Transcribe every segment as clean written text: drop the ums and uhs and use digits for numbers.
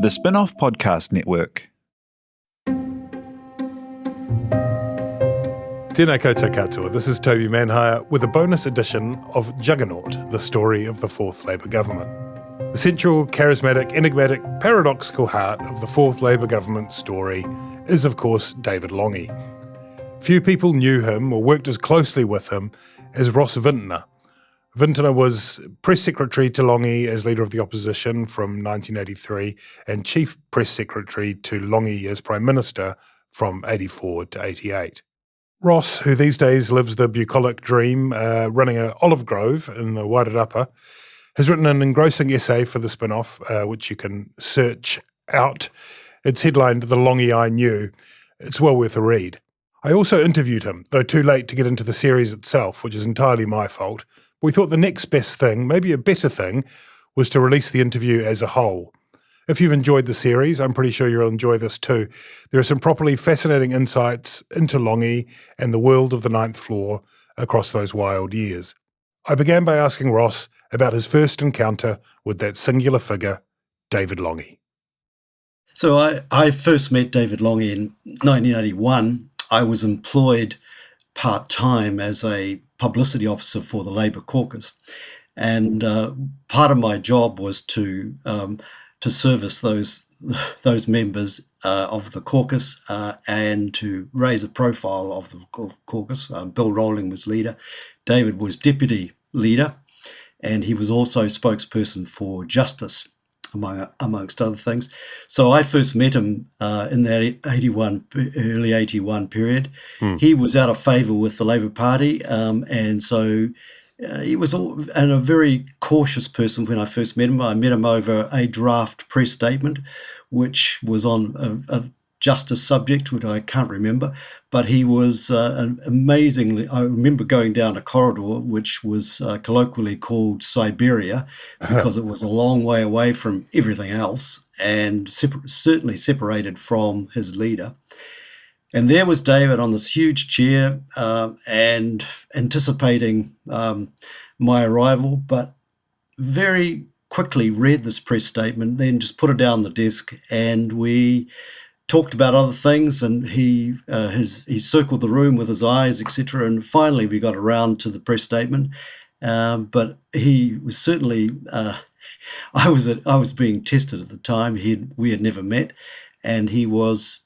The Spin-off Podcast Network. Tēnā koutou katoa, this is Toby Manhire with a bonus edition of Juggernaut, the story of the Fourth Labour government. The central, charismatic, enigmatic, paradoxical heart of the Fourth Labour government story is, of course, David Lange. Few people knew him or worked as closely with him as Ross Vintiner. Vintiner was Press Secretary to Lange as Leader of the Opposition from 1983 and Chief Press Secretary to Lange as Prime Minister from 84 to 88. Ross, who these days lives the bucolic dream, running an olive grove in the Wairarapa, has written an engrossing essay for the spin-off, which you can search out. It's headlined The Lange I Knew. It's well worth a read. I also interviewed him, though too late to get into the series itself, which is entirely my fault. We thought the next best thing, maybe a better thing, was to release the interview as a whole. If you've enjoyed the series, I'm pretty sure you'll enjoy this too. There are some properly fascinating insights into Lange and the world of the ninth floor across those wild years. I began by asking Ross about his first encounter with that singular figure, David Lange. So I first met David Lange in 1981. I was employed part-time as a publicity officer for the Labour caucus, and part of my job was to service those members of the caucus and to raise a profile of the caucus. Bill Rowling was leader, David was deputy leader, and he was also spokesperson for Justice, amongst other things. So I first met him in that early 81 period. He was out of favour with the Labour Party, and so he was a very cautious person when I first met him. I met him over a draft press statement, which was on a justice subject, which I can't remember, but he was amazingly. I remember going down a corridor which was colloquially called Siberia because it was a long way away from everything else and certainly separated from his leader. And there was David on this huge chair and anticipating my arrival, but very quickly read this press statement, then just put it down the desk, and we talked about other things, and he circled the room with his eyes, etc. And finally, we got around to the press statement. But he was certainly, I was being tested at the time. We had never met, and he was,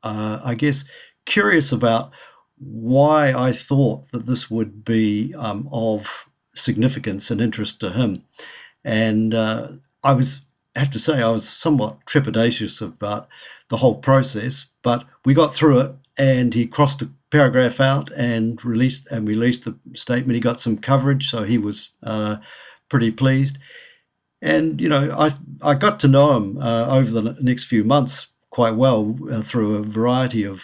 I guess, curious about why I thought that this would be of significance and interest to him. And I have to say, I was somewhat trepidatious about the whole process, but we got through it, and he crossed a paragraph out and released the statement. He got some coverage, so he was pretty pleased. And I got to know him over the next few months quite well through a variety of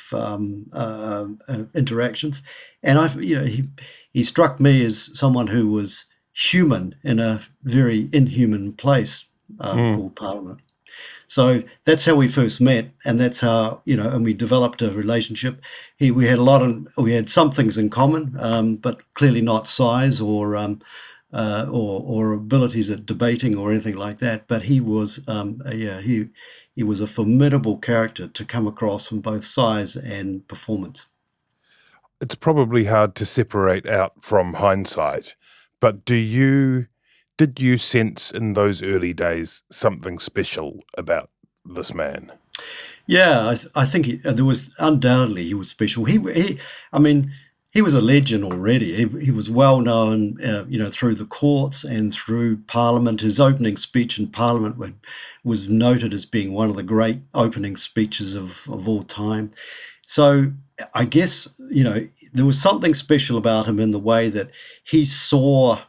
interactions, and he struck me as someone who was human in a very inhuman place called Parliament. So that's how we first met, and that's how and we developed a relationship. We had some things in common, but clearly not size or abilities at debating or anything like that. But he was he was a formidable character to come across in both size and performance. It's probably hard to separate out from hindsight, but did you sense in those early days something special about this man? Yeah, I think there was undoubtedly he was special. He was a legend already. He was well known, through the courts and through Parliament. His opening speech in Parliament was noted as being one of the great opening speeches of all time. So I guess there was something special about him in the way that he saw.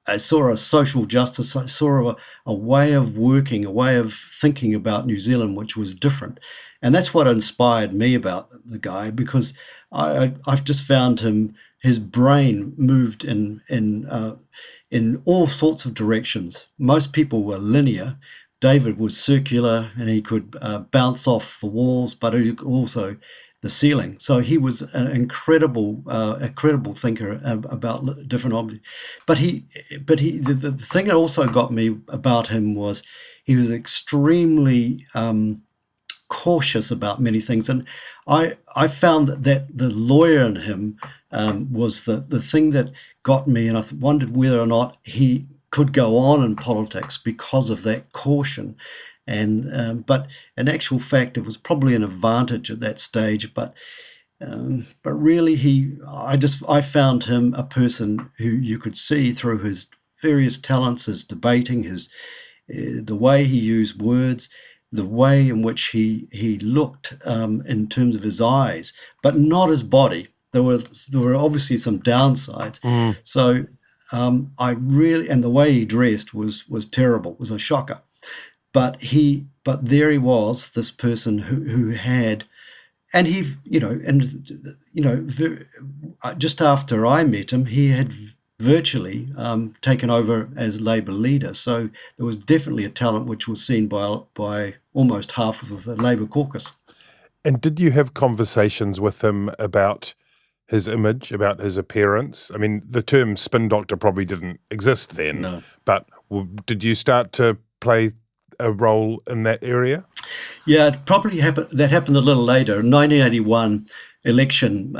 I saw a social justice. I saw a way of working, a way of thinking about New Zealand, which was different. And that's what inspired me about the guy, because I've just found his brain moved in all sorts of directions. Most people were linear. David was circular, and he could bounce off the walls, but also the ceiling. So he was an incredible thinker about different objects. But the thing that also got me about him was he was extremely cautious about many things. And I found that the lawyer in him was the thing that got me, and I wondered whether or not he could go on in politics because of that caution. And but in actual fact, it was probably an advantage at that stage. But really, I found him a person who you could see through his various talents, his debating, the way he used words, the way in which he looked in terms of his eyes, but not his body. There were obviously some downsides. So and the way he dressed was terrible, was a shocker. But there he was, this person who had, and just after I met him, he had virtually taken over as Labour leader. So there was definitely a talent which was seen by almost half of the Labour caucus. And did you have conversations with him about his image, about his appearance? I mean, the term spin doctor probably didn't exist then, No. But did you start to play a role in that area? Yeah, it probably happened. That happened a little later, 1981 election,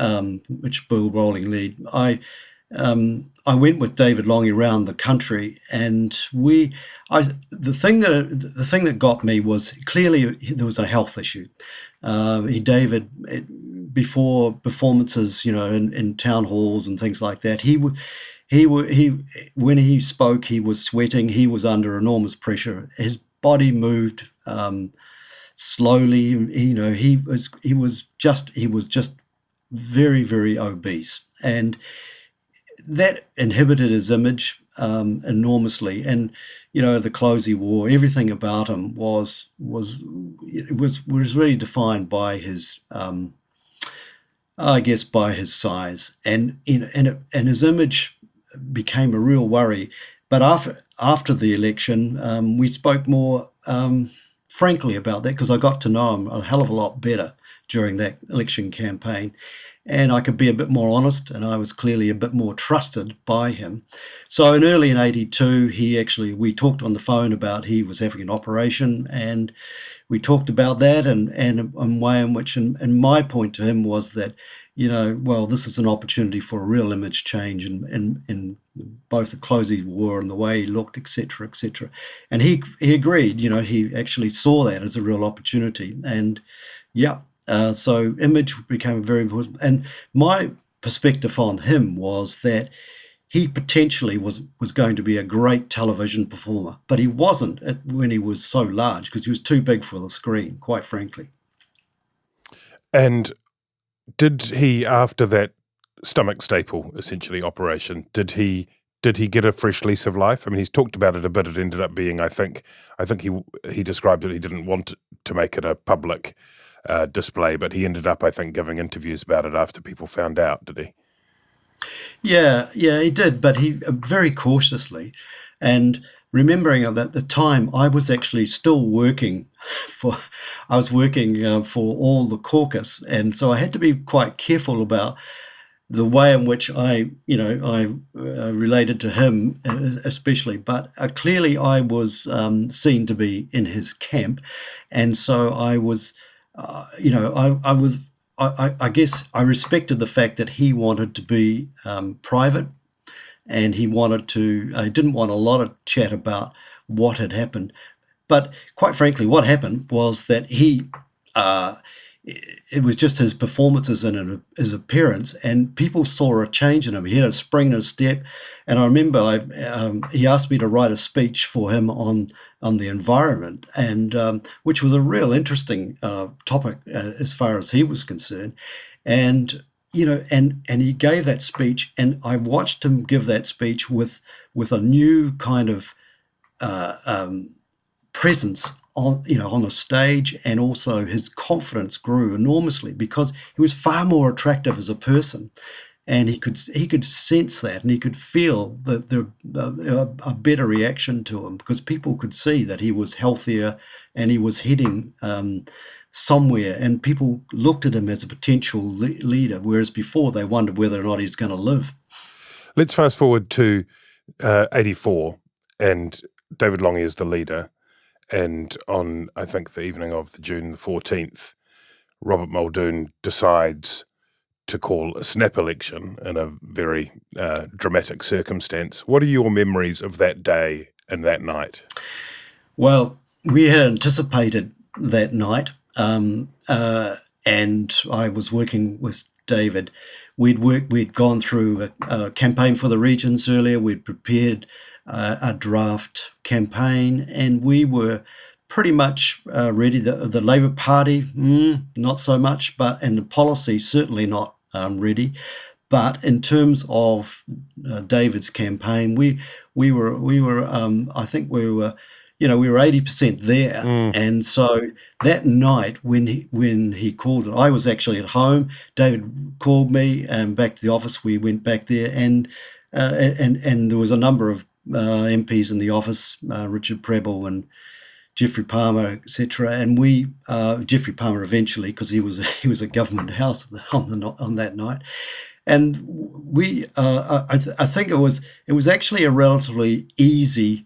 which Bill Rolling led. I went with David Lange around the country, and the thing that got me was clearly there was a health issue. David, before performances, in town halls and things like that, when he spoke, he was sweating. He was under enormous pressure. His body moved slowly. He was just very, very obese, and that inhibited his image enormously. And the clothes he wore, everything about him was really defined by his I guess by his size, and his image became a real worry. But after the election, we spoke more frankly about that, because I got to know him a hell of a lot better during that election campaign, and I could be a bit more honest, and I was clearly a bit more trusted by him. So in 82, we talked on the phone about he was having an operation, and we talked about that, and a way in which, and my point to him was that, this is an opportunity for a real image change in both the clothes he wore and the way he looked, etc., etc. And he agreed. He actually saw that as a real opportunity, and so image became very important. And my perspective on him was that he potentially was going to be a great television performer, but he wasn't when he was so large, because he was too big for the screen, quite frankly. And did he, after that stomach staple, essentially, operation, did he get a fresh lease of life? I mean, he's talked about it a bit. It ended up being, I think he described it, he didn't want to make it a public display, but he ended up, I think, giving interviews about it after people found out, did he? Yeah, he did, but he very cautiously. And remembering at the time, I was actually still working for all the caucus, and so I had to be quite careful about the way in which I related to him, especially. But clearly, I was seen to be in his camp, and so I was, I guess I respected the fact that he wanted to be private, and he didn't want a lot of chat about what had happened. But quite frankly, what happened was that it was just his performances and his appearance, and people saw a change in him. He had a spring in his step, and I remember he asked me to write a speech for him on the environment, and which was a real interesting topic as far as he was concerned. And and he gave that speech, and I watched him give that speech with a new kind of presence on a stage, and also his confidence grew enormously because he was far more attractive as a person, and he could sense that, and he could feel a better reaction to him, because people could see that he was healthier and he was heading somewhere, and people looked at him as a potential leader, whereas before they wondered whether or not he's going to live. Let's fast forward to 84, and David Lange is the leader. and on, I think, the evening of June the 14th, Robert Muldoon decides to call a snap election in a very dramatic circumstance. What are your memories of that day and that night? Well, we had anticipated that night, and I was working with David. We'd gone through a campaign for the regions earlier. We'd prepared a draft campaign, and we were pretty much ready. The Labour Party, not so much, and the policy certainly not ready. But in terms of David's campaign, we were I think we were 80% there. And so that night when he called it, I was actually at home. David called me and back to the office. We went back there, and there was a number of MPs in the office, Richard Prebble and Geoffrey Palmer, etc. And Geoffrey Palmer eventually, because he was at Government House on that night. And I think it was actually a relatively easy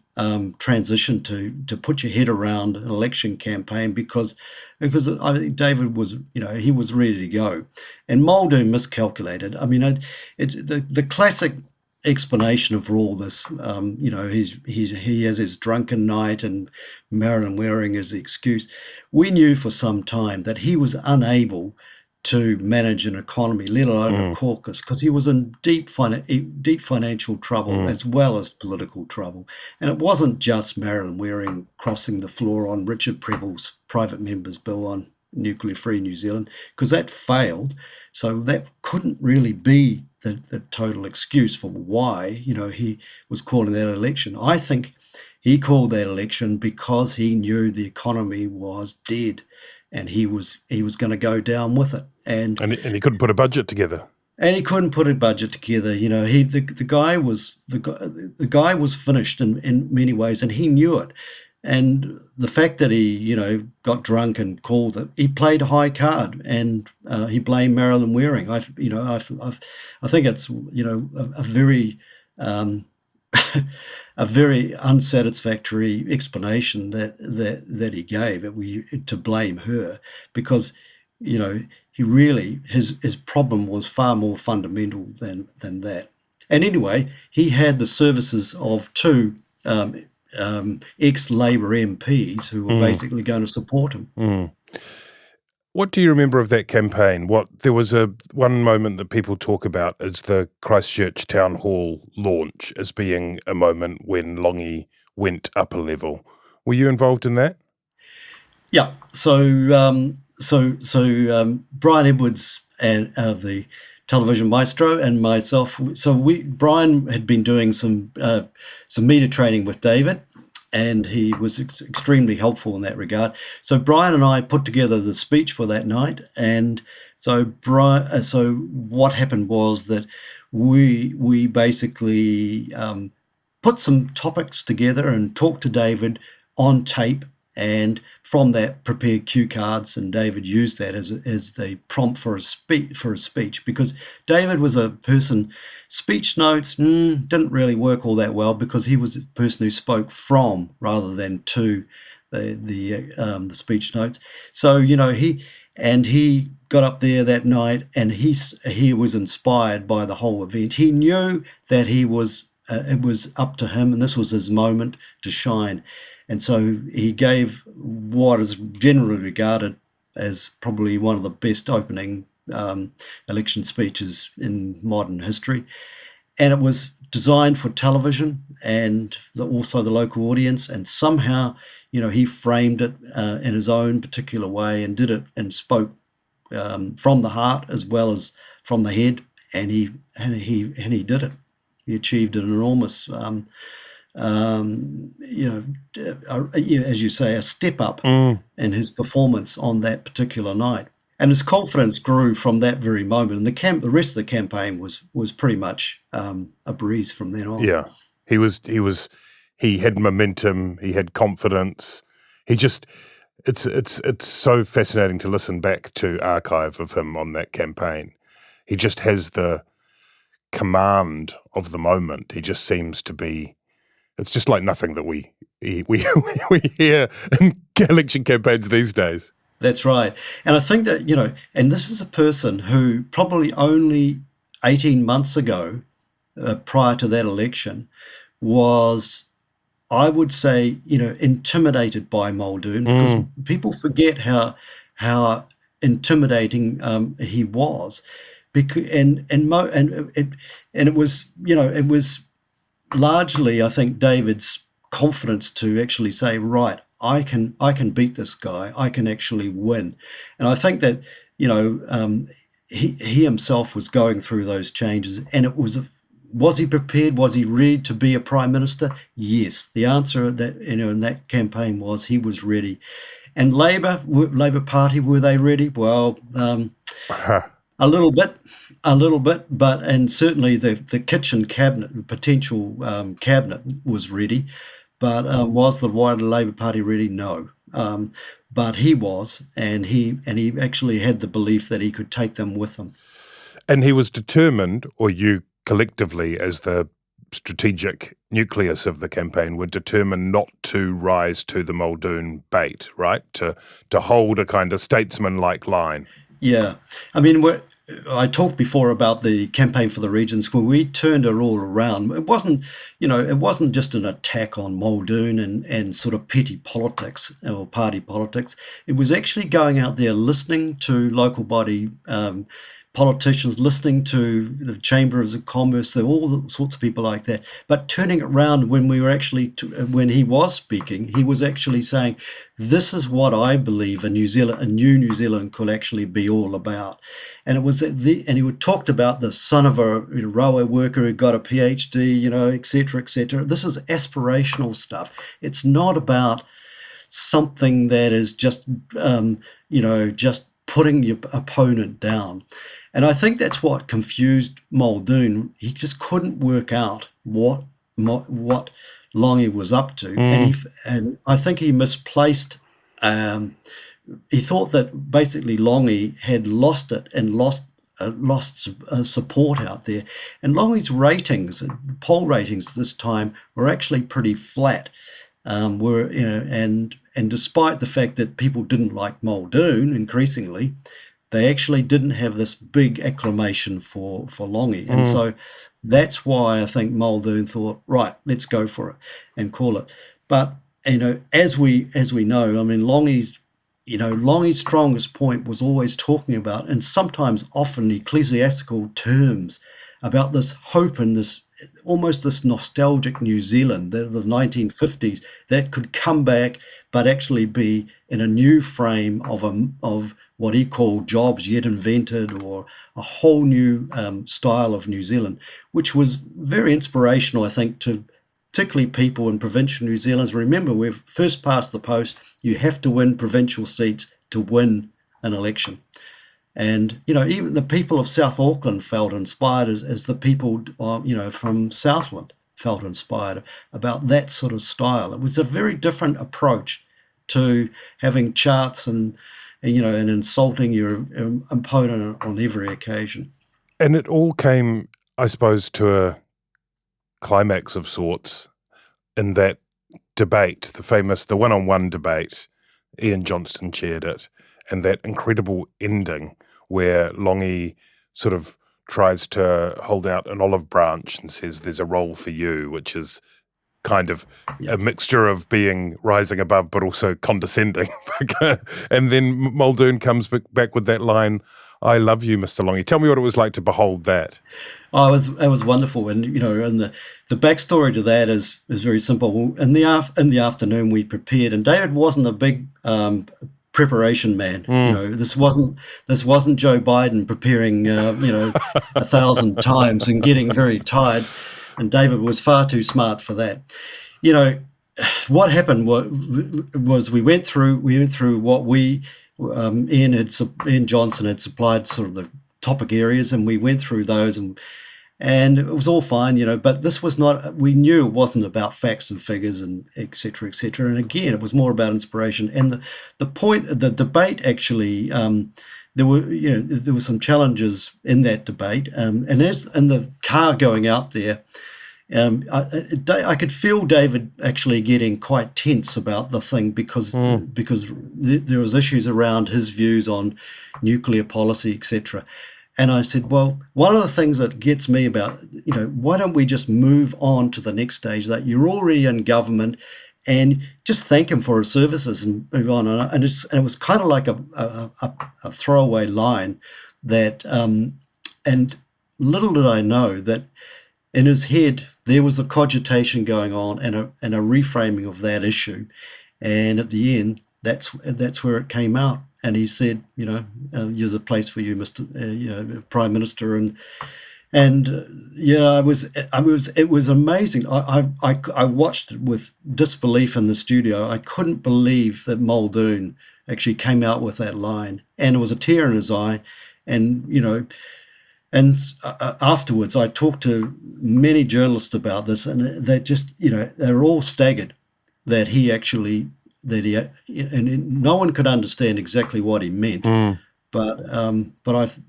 transition to put your head around an election campaign because I think David was, he was ready to go, and Muldoon miscalculated. I mean, it's the classic explanation for all this. He has his drunken night and Marilyn Waring as the excuse. We knew for some time that he was unable to manage an economy, let alone a caucus, because he was in deep financial trouble as well as political trouble. And it wasn't just Marilyn Waring crossing the floor on Richard Prebble's private member's bill on nuclear-free New Zealand, because that failed. So that couldn't really be the total excuse for why he was calling that election. I think he called that election because he knew the economy was dead, and he was going to go down with it, and he couldn't put a budget together. And he couldn't put a budget together. The guy was finished in many ways, and he knew it. And the fact that he got drunk and called it, he played a high card, and he blamed Marilyn Waring. I think it's a very a very unsatisfactory explanation that he gave to blame her, because he really his problem was far more fundamental than that. And anyway, he had the services of two ex-Labour MPs who were basically going to support him. What do you remember of that campaign? There was one moment that people talk about as the Christchurch Town Hall launch as being a moment when Lange went up a level. Were you involved in that? Yeah. So Brian Edwards and the television maestro and myself. So Brian had been doing some media training with David, and he was extremely helpful in that regard. So Brian and I put together the speech for that night, and so what happened was that we basically put some topics together and talked to David on tape, and from that prepared cue cards, and David used that as the prompt for a speech, because David was a person, speech notes didn't really work all that well, because he was a person who spoke from rather than to the speech notes. So he got up there that night, and he was inspired by the whole event. He knew that it was up to him, and this was his moment to shine. And so he gave what is generally regarded as probably one of the best opening election speeches in modern history. And it was designed for television and also the local audience. And somehow, he framed it in his own particular way and did it and spoke from the heart as well as from the head. And he did it. He achieved an enormous as you say, a step up in his performance on that particular night, and his confidence grew from that very moment. And the rest of the campaign was pretty much a breeze from then on. Yeah, he had momentum, he had confidence. It's so fascinating to listen back to archive of him on that campaign. He just has the command of the moment. He just seems to be It's just like nothing that we we hear in election campaigns these days. That's right. And I think that, and this is a person who probably only 18 months ago, prior to that election, was, I would say, intimidated by Muldoon, because people forget how intimidating he was, because and it was, it was largely, I think, David's confidence to actually say, right, I can beat this guy, I can actually win. And I think that he himself was going through those changes, and it was he prepared? Was he ready to be a prime minister? Yes. The answer that in that campaign was he was ready. And Labour Party, were they ready? Well, a little bit, but and certainly the kitchen cabinet, the potential cabinet was ready, but was the wider Labour Party ready? No. But he was, and he actually had the belief that he could take them with him. And he was determined, or you collectively as the strategic nucleus of the campaign were determined not to rise to the Muldoon bait, right? To hold a kind of statesman-like line. Yeah. I mean, I talked before about the campaign for the regions, where we turned it all around. It wasn't, it wasn't just an attack on Muldoon and sort of petty politics or party politics. It was actually going out there, listening to local body politicians, listening to the Chambers of Commerce, all sorts of people like that, but turning it around when when he was speaking, he was actually saying, this is what I believe a new New Zealand could actually be all about. And it was and he talked about the son of a railway worker who got a PhD, et cetera, et cetera. This is aspirational stuff. It's not about something that is just, just putting your opponent down. And I think that's what confused Muldoon. He just couldn't work out what Lange was up to, and I think he misplaced. He thought that basically Lange had lost it and lost support out there. And Lange's poll ratings this time were actually pretty flat. And despite the fact that people didn't like Muldoon increasingly, they actually didn't have this big acclamation for Lange. And so that's why I think Muldoon thought, right, let's go for it and call it. But, as we know, I mean, Lange's strongest point was always talking about, and sometimes often ecclesiastical terms, about this hope and this almost this nostalgic New Zealand, the 1950s, that could come back but actually be in a new frame of what he called jobs yet invented, or a whole new style of New Zealand, which was very inspirational, I think, to particularly people in provincial New Zealand. Remember, we've first past the post, you have to win provincial seats to win an election. And, even the people of South Auckland felt inspired as the people, from Southland felt inspired about that sort of style. It was a very different approach to having charts and insulting your opponent on every occasion. And it all came, I suppose, to a climax of sorts in that debate, the one-on-one debate. Ian Johnston chaired it, and that incredible ending where Lange sort of tries to hold out an olive branch and says, there's a role for you, which is kind of a mixture of rising above but also condescending. And then Muldoon comes back with that line, I love you, Mr. Lange. Tell me what it was like to behold that. Oh, it was wonderful. And, and the backstory to that is very simple. In the afternoon we prepared, and David wasn't a big preparation man. This wasn't Joe Biden preparing 1,000 times and getting very tired. And David was far too smart for that. What happened was we went through what Ian Johnson had supplied, sort of the topic areas, and we went through those, and it was all fine, but this was not, we knew it wasn't about facts and figures and et cetera, et cetera. And again, it was more about inspiration. And the debate actually, there were some challenges in that debate. And as in the car going out there, I could feel David actually getting quite tense about the thing because there was issues around his views on nuclear policy, etc. And I said, well, one of the things that gets me about, why don't we just move on to the next stage? That you're already in government, and just thank him for his services and move on. And it was kind of like a throwaway line that, and little did I know that in his head there was a cogitation going on and a reframing of that issue. And at the end, that's where it came out. And he said, there's a place for you, Mr. Prime Minister, it was amazing. I watched it with disbelief in the studio. I couldn't believe that Muldoon actually came out with that line, and it was a tear in his eye. And afterwards, I talked to many journalists about this, and they just, they're all staggered that he actually. And no one could understand exactly what he meant, but one of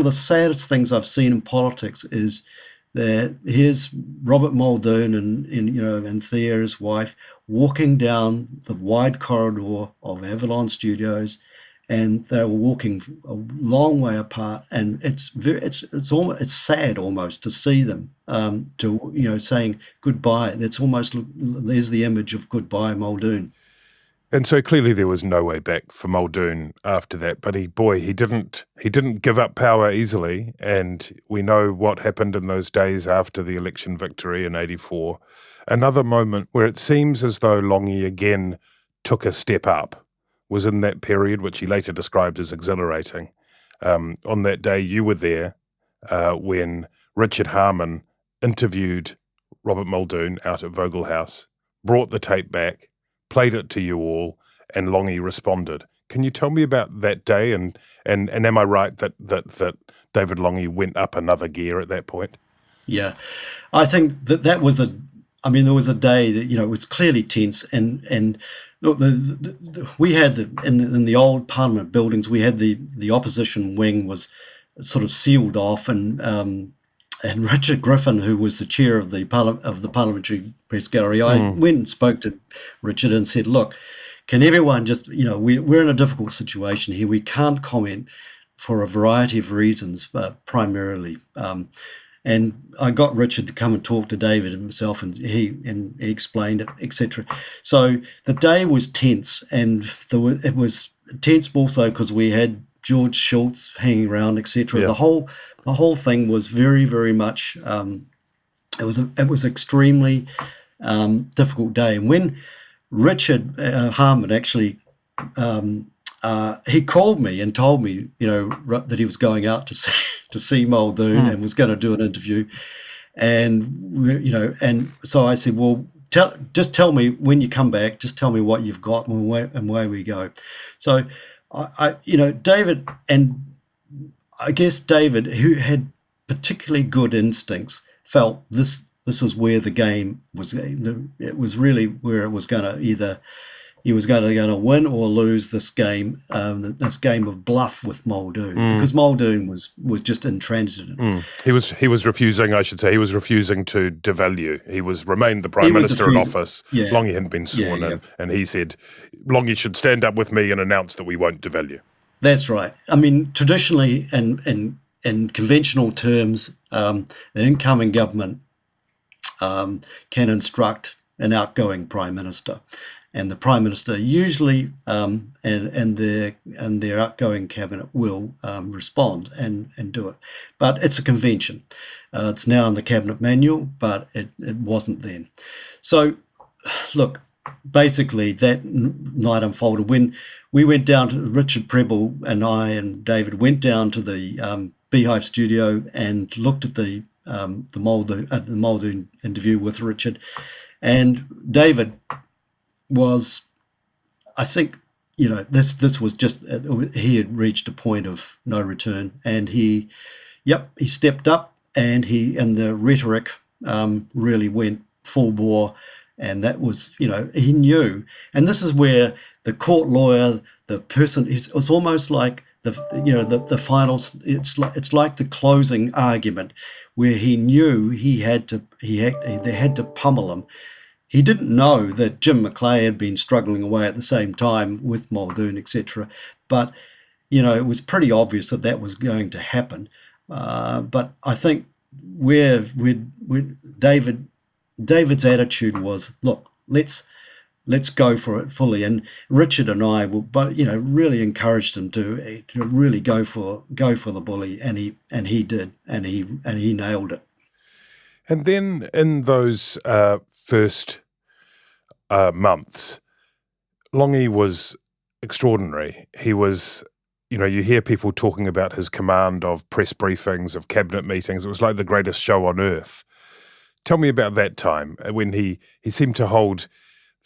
the saddest things I've seen in politics is that here's Robert Muldoon and Thea, his wife, walking down the wide corridor of Avalon Studios, and they were walking a long way apart, and it's sad almost to see them saying goodbye. There's the image of goodbye Muldoon. And so clearly there was no way back for Muldoon after that, but he didn't give up power easily, and we know what happened in those days after the election victory in 84. Another moment where it seems as though Lange again took a step up was in that period, which he later described as exhilarating. On that day, you were there when Richard Harman interviewed Robert Muldoon out at Vogel House, brought the tape back, played it to you all, and Lange responded. Can you tell me about that day? And am I right that David Lange went up another gear at that point? Yeah, I think that was there was a day that it was clearly tense, and look, we had in the old Parliament buildings, we had the opposition wing was sort of sealed off, and Richard Griffin, who was the chair of the Parliamentary Press Gallery, I went and spoke to Richard and said, look, can everyone just, we're in a difficult situation here. We can't comment for a variety of reasons, but primarily. And I got Richard to come and talk to David himself, and he explained it, etc. So the day was tense, and it was tense also because we had George Shultz hanging around, etc. Yeah. The whole thing was very, very much. It was extremely difficult day, and when Richard Harman actually. He called me and told me, that he was going out to see Muldoon and was going to do an interview, and so I said, well, just tell me when you come back. Just tell me what you've got, and away we go. So, David, and I guess David, who had particularly good instincts, felt this is where the game was. It was really where it was going to either. He was going to win or lose this game of bluff with Muldoon, because Muldoon was just intransigent. He was refusing, I should say, he was refusing to devalue. He remained the Prime Minister in office. Yeah. Lange hadn't been sworn in, and he said, Lange should stand up with me and announce that we won't devalue. That's right. I mean, traditionally and in conventional terms, an incoming government can instruct an outgoing Prime Minister. And the Prime Minister usually and their outgoing cabinet will respond and do it. But it's a convention. It's now in the cabinet manual, but it wasn't then. So, look, basically that night unfolded when we went down to Richard Prebble, and I and David went down to the Beehive studio and looked at the Muldoon interview with Richard. And David was, I think, this was just, he had reached a point of no return, and he stepped up, and the rhetoric really went full bore, and that was, he knew. And this is where the court lawyer, the person, it's almost like the finals. It's like the closing argument, where he knew they had to pummel him. He didn't know that Jim Macleay had been struggling away at the same time with Muldoon, etc. But it was pretty obvious that was going to happen. But I think where David's attitude was, look, let's go for it fully. And Richard and I were both, really encouraged him to really go for the bully, and he did, and he nailed it. And then in those first months, Lange was extraordinary. He was, you hear people talking about his command of press briefings, of cabinet meetings. It was like the greatest show on earth. Tell me about that time when he seemed to hold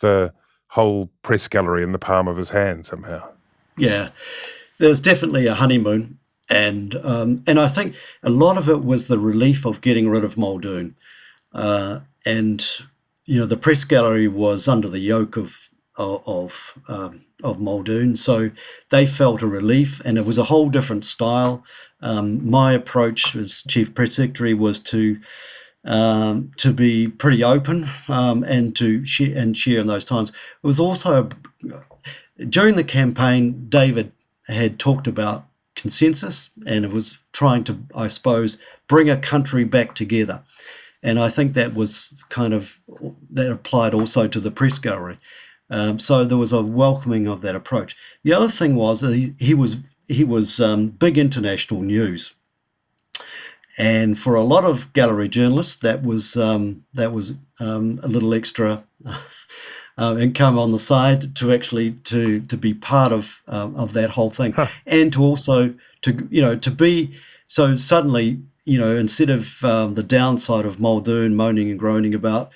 the whole press gallery in the palm of his hand somehow. Yeah, there was definitely a honeymoon, and I think a lot of it was the relief of getting rid of Muldoon, and the press gallery was under the yoke of Muldoon, so they felt a relief, and it was a whole different style. My approach as chief press secretary was to be pretty open, and to share in those times. It was also during the campaign, David had talked about consensus, and it was trying to, I suppose, bring a country back together. And I think that was that applied also to the press gallery. So there was a welcoming of that approach. The other thing was he was big international news. And for a lot of gallery journalists, that was a little extra income on the side to actually to be part of that whole thing, and to also to be so suddenly instead of the downside of Muldoon moaning and groaning about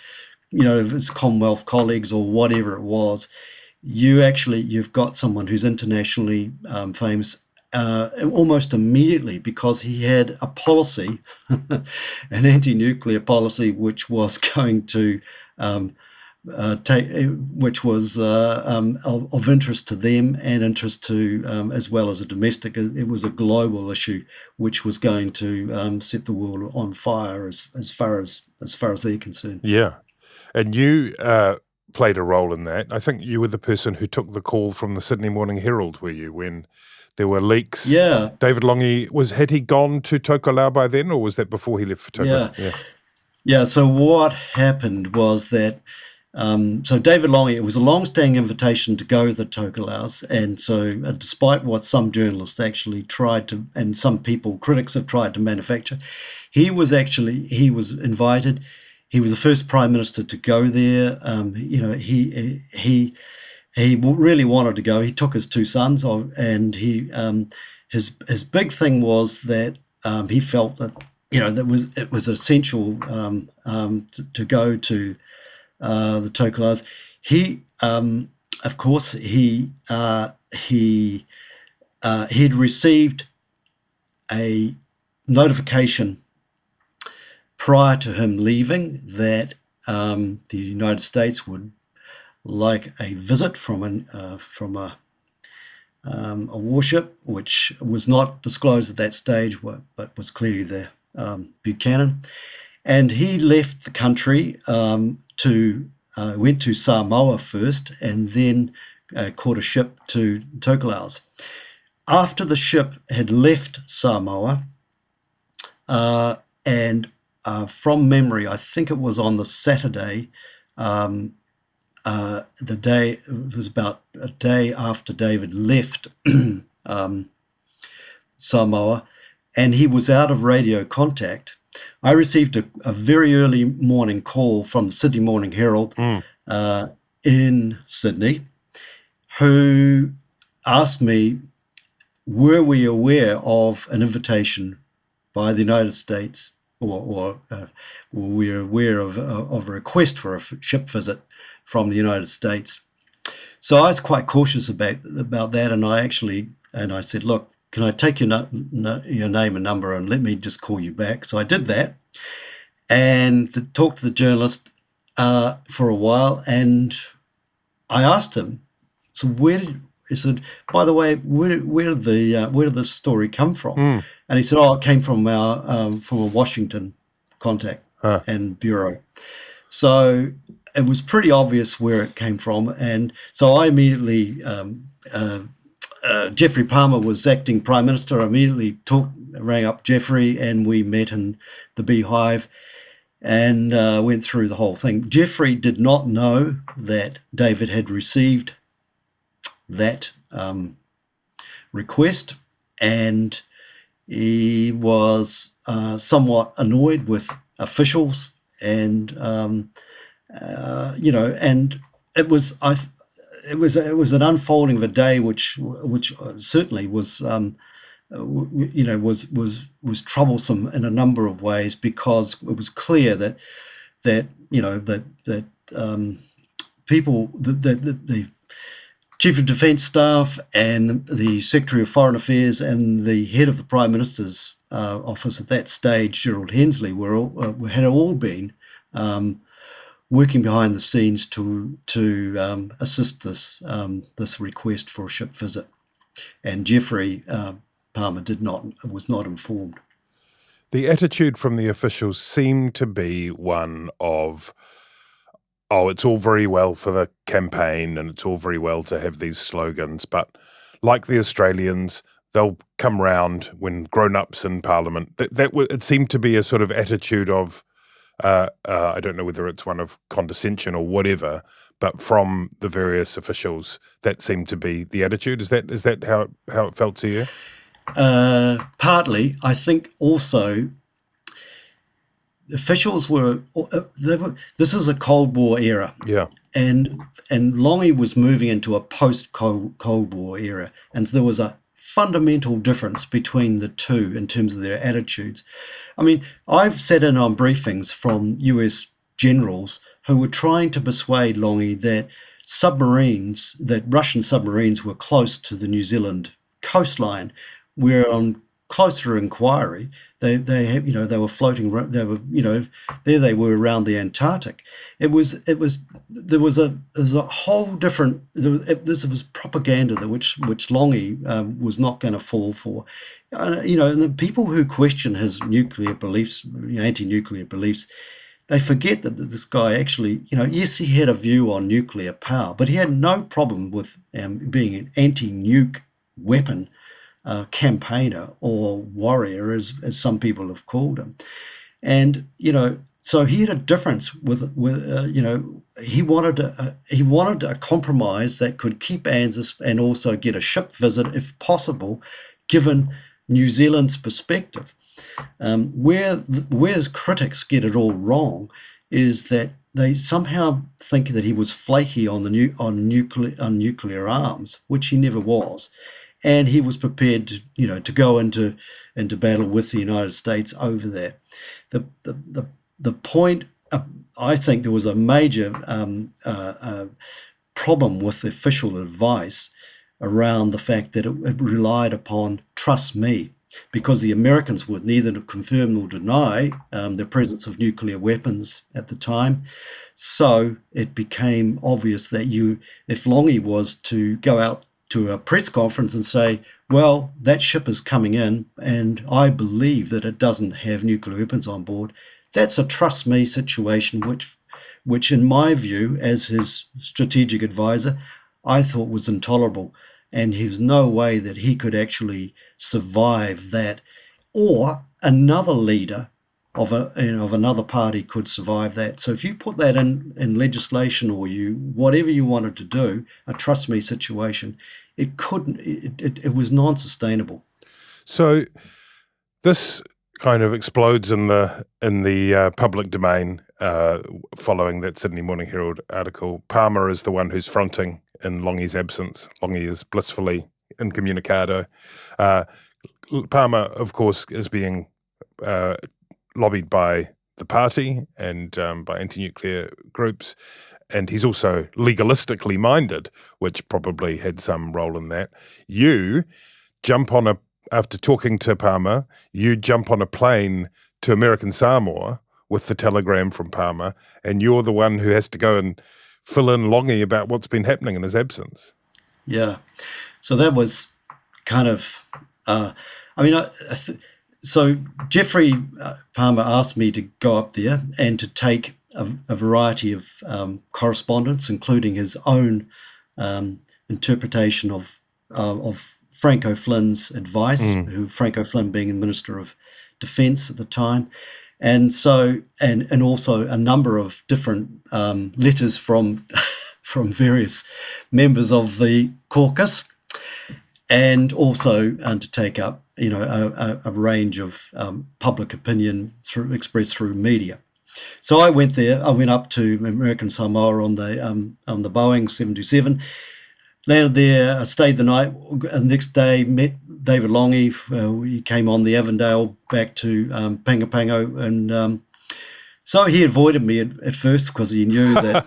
his Commonwealth colleagues or whatever it was, you've got someone who's internationally famous. Almost immediately, because he had a policy, an anti-nuclear policy, which was going to which was of interest to them and interest to as well as a domestic. It was a global issue, which was going to set the world on fire as far as they're concerned. Yeah, and you played a role in that. I think you were the person who took the call from the Sydney Morning Herald, were you, when there were leaks? Yeah. David Lange, had he gone to Tokelau by then, or was that before he left for Tokelau? Yeah. So what happened was that so David Lange, it was a long-standing invitation to go to the Tokelau's, and so despite what some journalists actually tried to, and some critics have tried to manufacture, he was invited. He was the first prime minister to go there. He really wanted to go. He took his two sons, and his big thing was that he felt that it was essential to go to the Tokelau's. He, of course, he'd received a notification prior to him leaving that the United States would like a visit from a warship, which was not disclosed at that stage, but was clearly the Buchanan. And he left the country went to Samoa first, and then caught a ship to Tokelau's. After the ship had left Samoa, and from memory, I think it was on the Saturday, the day, it was about a day after David left Samoa, and he was out of radio contact. I received a very early morning call from the Sydney Morning Herald in Sydney, who asked me, were we aware of an invitation by the United States, or were we aware of a request for a ship visit from the United States? So I was quite cautious about that, and I said, look, can I take your name and number and let me just call you back? So I did that, and talked to the journalist for a while, and I asked him, so he said, by the way, where did this story come from? And he said, oh, it came from a Washington contact and bureau. So it was pretty obvious where it came from. And so I immediately, Geoffrey Palmer was acting Prime Minister. I immediately rang up Geoffrey, and we met in the Beehive and went through the whole thing. Geoffrey did not know that David had received that request, and he was somewhat annoyed with officials, and and it was an unfolding of a day which certainly was was troublesome in a number of ways, because it was clear that people, the Chief of Defence Staff and the Secretary of Foreign Affairs and the head of the Prime Minister's office at that stage, Gerald Hensley, had all been working behind the scenes to assist this request for a ship visit, and Geoffrey Palmer was not informed. The attitude from the officials seemed to be one of, oh, it's all very well for the campaign and it's all very well to have these slogans, but like the Australians, they'll come round when grown-ups in Parliament. It seemed to be a sort of attitude of, I don't know whether it's one of condescension or whatever, but from the various officials, that seemed to be the attitude. Is that how it felt to you? Partly. I think also officials this is a Cold War era. Yeah. And Lange was moving into a post-Cold War era, and there was a fundamental difference between the two in terms of their attitudes. I mean, I've sat in on briefings from US generals who were trying to persuade Lange that Russian submarines were close to the New Zealand coastline, where on closer inquiry, they were floating. There they were around the Antarctic. There was a whole different. This was propaganda which Lange was not going to fall for. And the people who question his nuclear beliefs, anti-nuclear beliefs, they forget that this guy actually, yes, he had a view on nuclear power, but he had no problem with being an anti-nuke weapon campaigner or warrior, as some people have called him. And so he had a difference with he wanted a compromise that could keep ANZUS and also get a ship visit if possible, given New Zealand's perspective. Where his critics get it all wrong is that they somehow think that he was flaky on nuclear arms, which he never was. And he was prepared to go into battle with the United States over that. The point, I think there was a major problem with the official advice around the fact that it relied upon trust me, because the Americans would neither confirm nor deny the presence of nuclear weapons at the time. So it became obvious that if Lange was to go out to a press conference and say, well, that ship is coming in and I believe that it doesn't have nuclear weapons on board, that's a trust me situation, which in my view, as his strategic advisor, I thought was intolerable. And there's no way that he could actually survive that, or another leader of another party could survive that. So if you put that in legislation, or whatever you wanted to do, a trust me situation, it couldn't. It was non-sustainable. So this kind of explodes in the public domain following that Sydney Morning Herald article. Palmer is the one who's fronting in Lange's absence. Lange is blissfully incommunicado. Palmer, of course, is being lobbied by the party and by anti-nuclear groups, and he's also legalistically minded, which probably had some role in that. You jump on after talking to Palmer, you jump on a plane to American Samoa with the telegram from Palmer, and you're the one who has to go and fill in Lange about what's been happening in his absence. Yeah. So that was kind of, so Jeffrey Palmer asked me to go up there and to take a variety of correspondence, including his own interpretation of Franco Flynn's advice, who Franco Flynn being the Minister of Defence at the time. And so, and also a number of different letters from from various members of the caucus, and also to take up, a range of public opinion expressed through media. So I went there. I went up to American Samoa on the Boeing 727. Landed there. I stayed the night. The next day, met David Lange. He came on the Avondale back to Pangapango, and so he avoided me at first because he knew that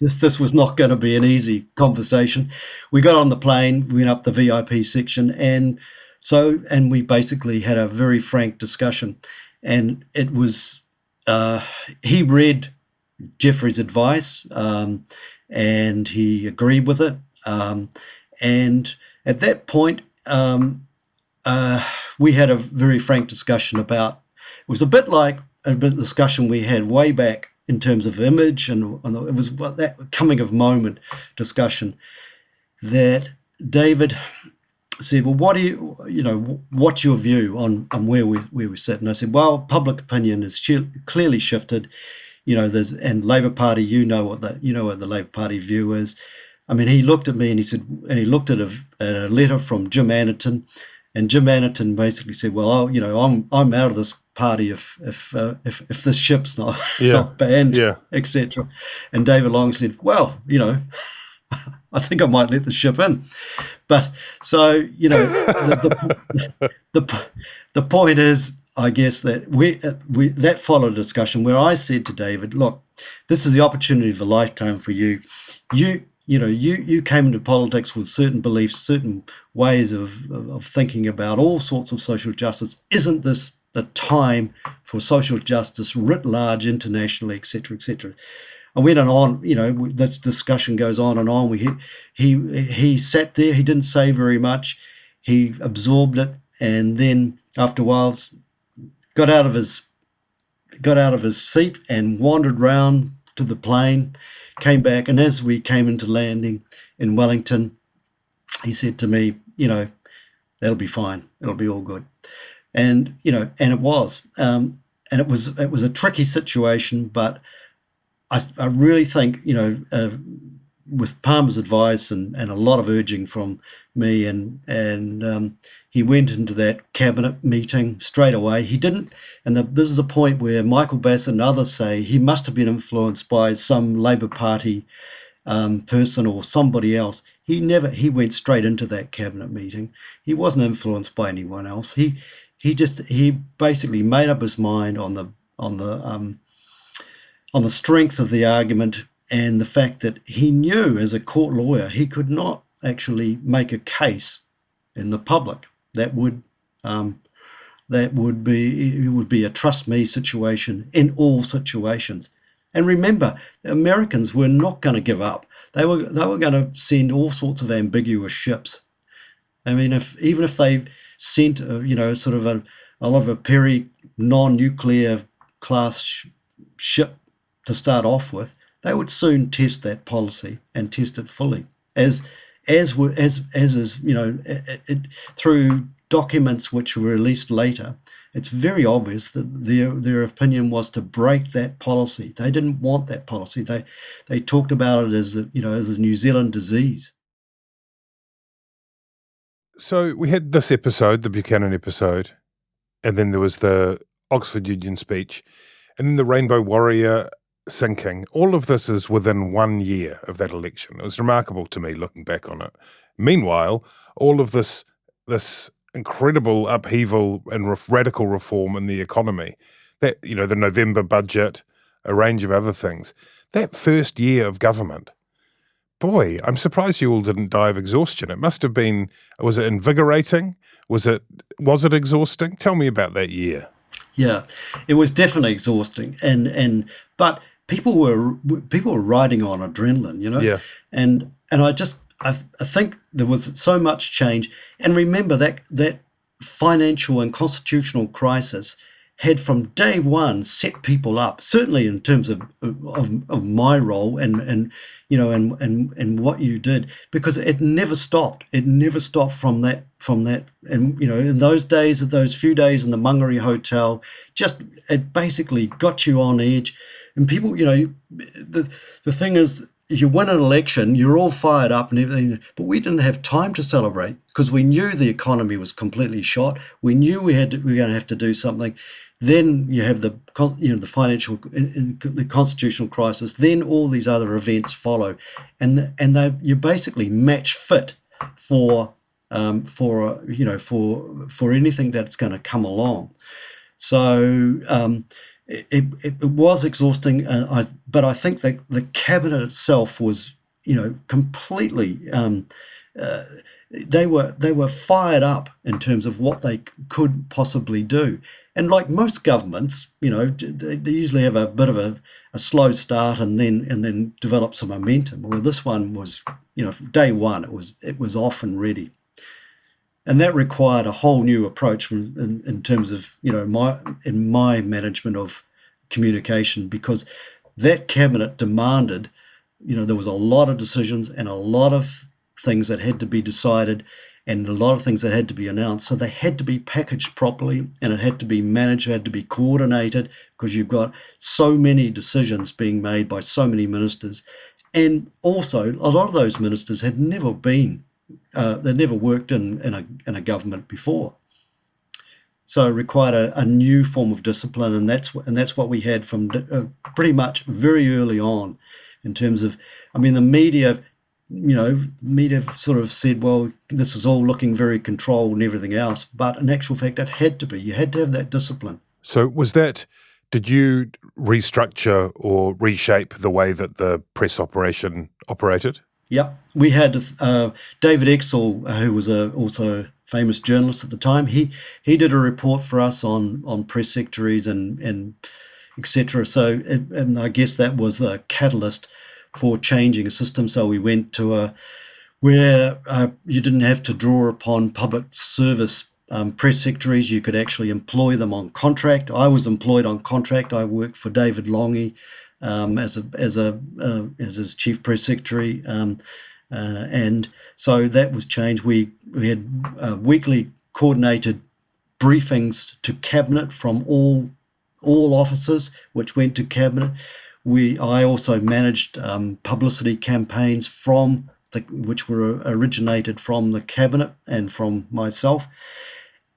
this was not going to be an easy conversation. We got on the plane, went up the VIP section, and we basically had a very frank discussion. And it was he read Jeffrey's advice, and he agreed with it. And at that point, we had a very frank discussion about. It was a bit like a discussion we had way back in terms of image, and it was that coming of moment discussion that David said, well, what's your view on where we sit? And I said, well, public opinion has clearly shifted, and Labour Party, you know what the Labour Party view is. I mean, he looked at me and he looked at a letter from Jim Anerton, and Jim Anerton basically said, well, I'm out of this party if this ship's not banned, etc. And David Lange said, well, I think I might let the ship in. But so, the point is, I guess, that we that followed a discussion where I said to David, look, this is the opportunity of a lifetime for you. You came into politics with certain beliefs, certain ways of thinking about all sorts of social justice. Isn't this the time for social justice writ large, internationally, etc., etc.? I went on, this discussion goes on and on. He sat there, he didn't say very much, he absorbed it, and then after a while got out of his seat and wandered round to the plane, came back, and as we came into landing in Wellington, he said to me, that'll be fine, it'll be all good. And and it was, and it was a tricky situation, but I really think, with Palmer's advice and a lot of urging from me, and he went into that cabinet meeting straight away. He didn't, and this is a point where Michael Bassett and others say he must have been influenced by some Labour Party person or somebody else. He went straight into that cabinet meeting. He wasn't influenced by anyone else. He basically made up his mind on the strength of the argument and the fact that he knew as a court lawyer he could not actually make a case in the public that would be a trust me situation in all situations. And remember, the Americans were not going to give up. They were going to send all sorts of ambiguous ships. I mean, even if they sent sort of a Oliver Perry non-nuclear class ship to start off with, they would soon test that policy and test it fully, as is through documents which were released later. It's very obvious that their opinion was to break that policy. They didn't want that policy. They talked about it as a New Zealand disease. So we had this episode, the Buchanan episode, and then there was the Oxford Union speech, and then the Rainbow Warrior sinking. All of this is within 1 year of that election. It was remarkable to me looking back on it. Meanwhile, all of this incredible upheaval and radical reform in the economy, that the November budget, a range of other things, that first year of government, boy, I'm surprised you all didn't die of exhaustion. It must have been, was it invigorating? Was it exhausting? Tell me about that year. Yeah, it was definitely exhausting, but people were riding on adrenaline, Yeah. And I think there was so much change. And remember that financial and constitutional crisis had from day one set people up, certainly in terms of my role and what you did, because it never stopped. It never stopped from that. And in those days, those few days in the Mangere Hotel, just it basically got you on edge. And people, the thing is, if you win an election, you're all fired up and everything. But we didn't have time to celebrate because we knew the economy was completely shot. We knew we were going to have to do something. Then you have the financial, the constitutional crisis. Then all these other events follow, and you're basically match fit for anything that's going to come along. So it was exhausting, but I think that the cabinet itself was, completely. They were fired up in terms of what they could possibly do, and like most governments, they usually have a bit of a slow start and then develop some momentum. Well, this one was, day one it was off and ready. And that required a whole new approach in terms of my management of communication, because that cabinet demanded, there was a lot of decisions and a lot of things that had to be decided and a lot of things that had to be announced. So they had to be packaged properly, and it had to be managed, it had to be coordinated, because you've got so many decisions being made by so many ministers. And also, a lot of those ministers had never been they'd never worked in a government before, so it required a new form of discipline, and that's what we had from pretty much very early on. In terms of, the media, sort of said, well, this is all looking very controlled and everything else, but in actual fact, it had to be. You had to have that discipline. So did you restructure or reshape the way that the press operation operated? Yeah, we had David Exel, who was also a famous journalist at the time. He did a report for us on press secretaries and etc. So, and I guess that was a catalyst for changing a system. So we went to where you didn't have to draw upon public service press secretaries. You could actually employ them on contract. I was employed on contract. I worked for David Lange as his chief press secretary, and so that was changed. We had weekly coordinated briefings to cabinet from all officers, which went to cabinet. I also managed publicity campaigns which were originated from the cabinet and from myself.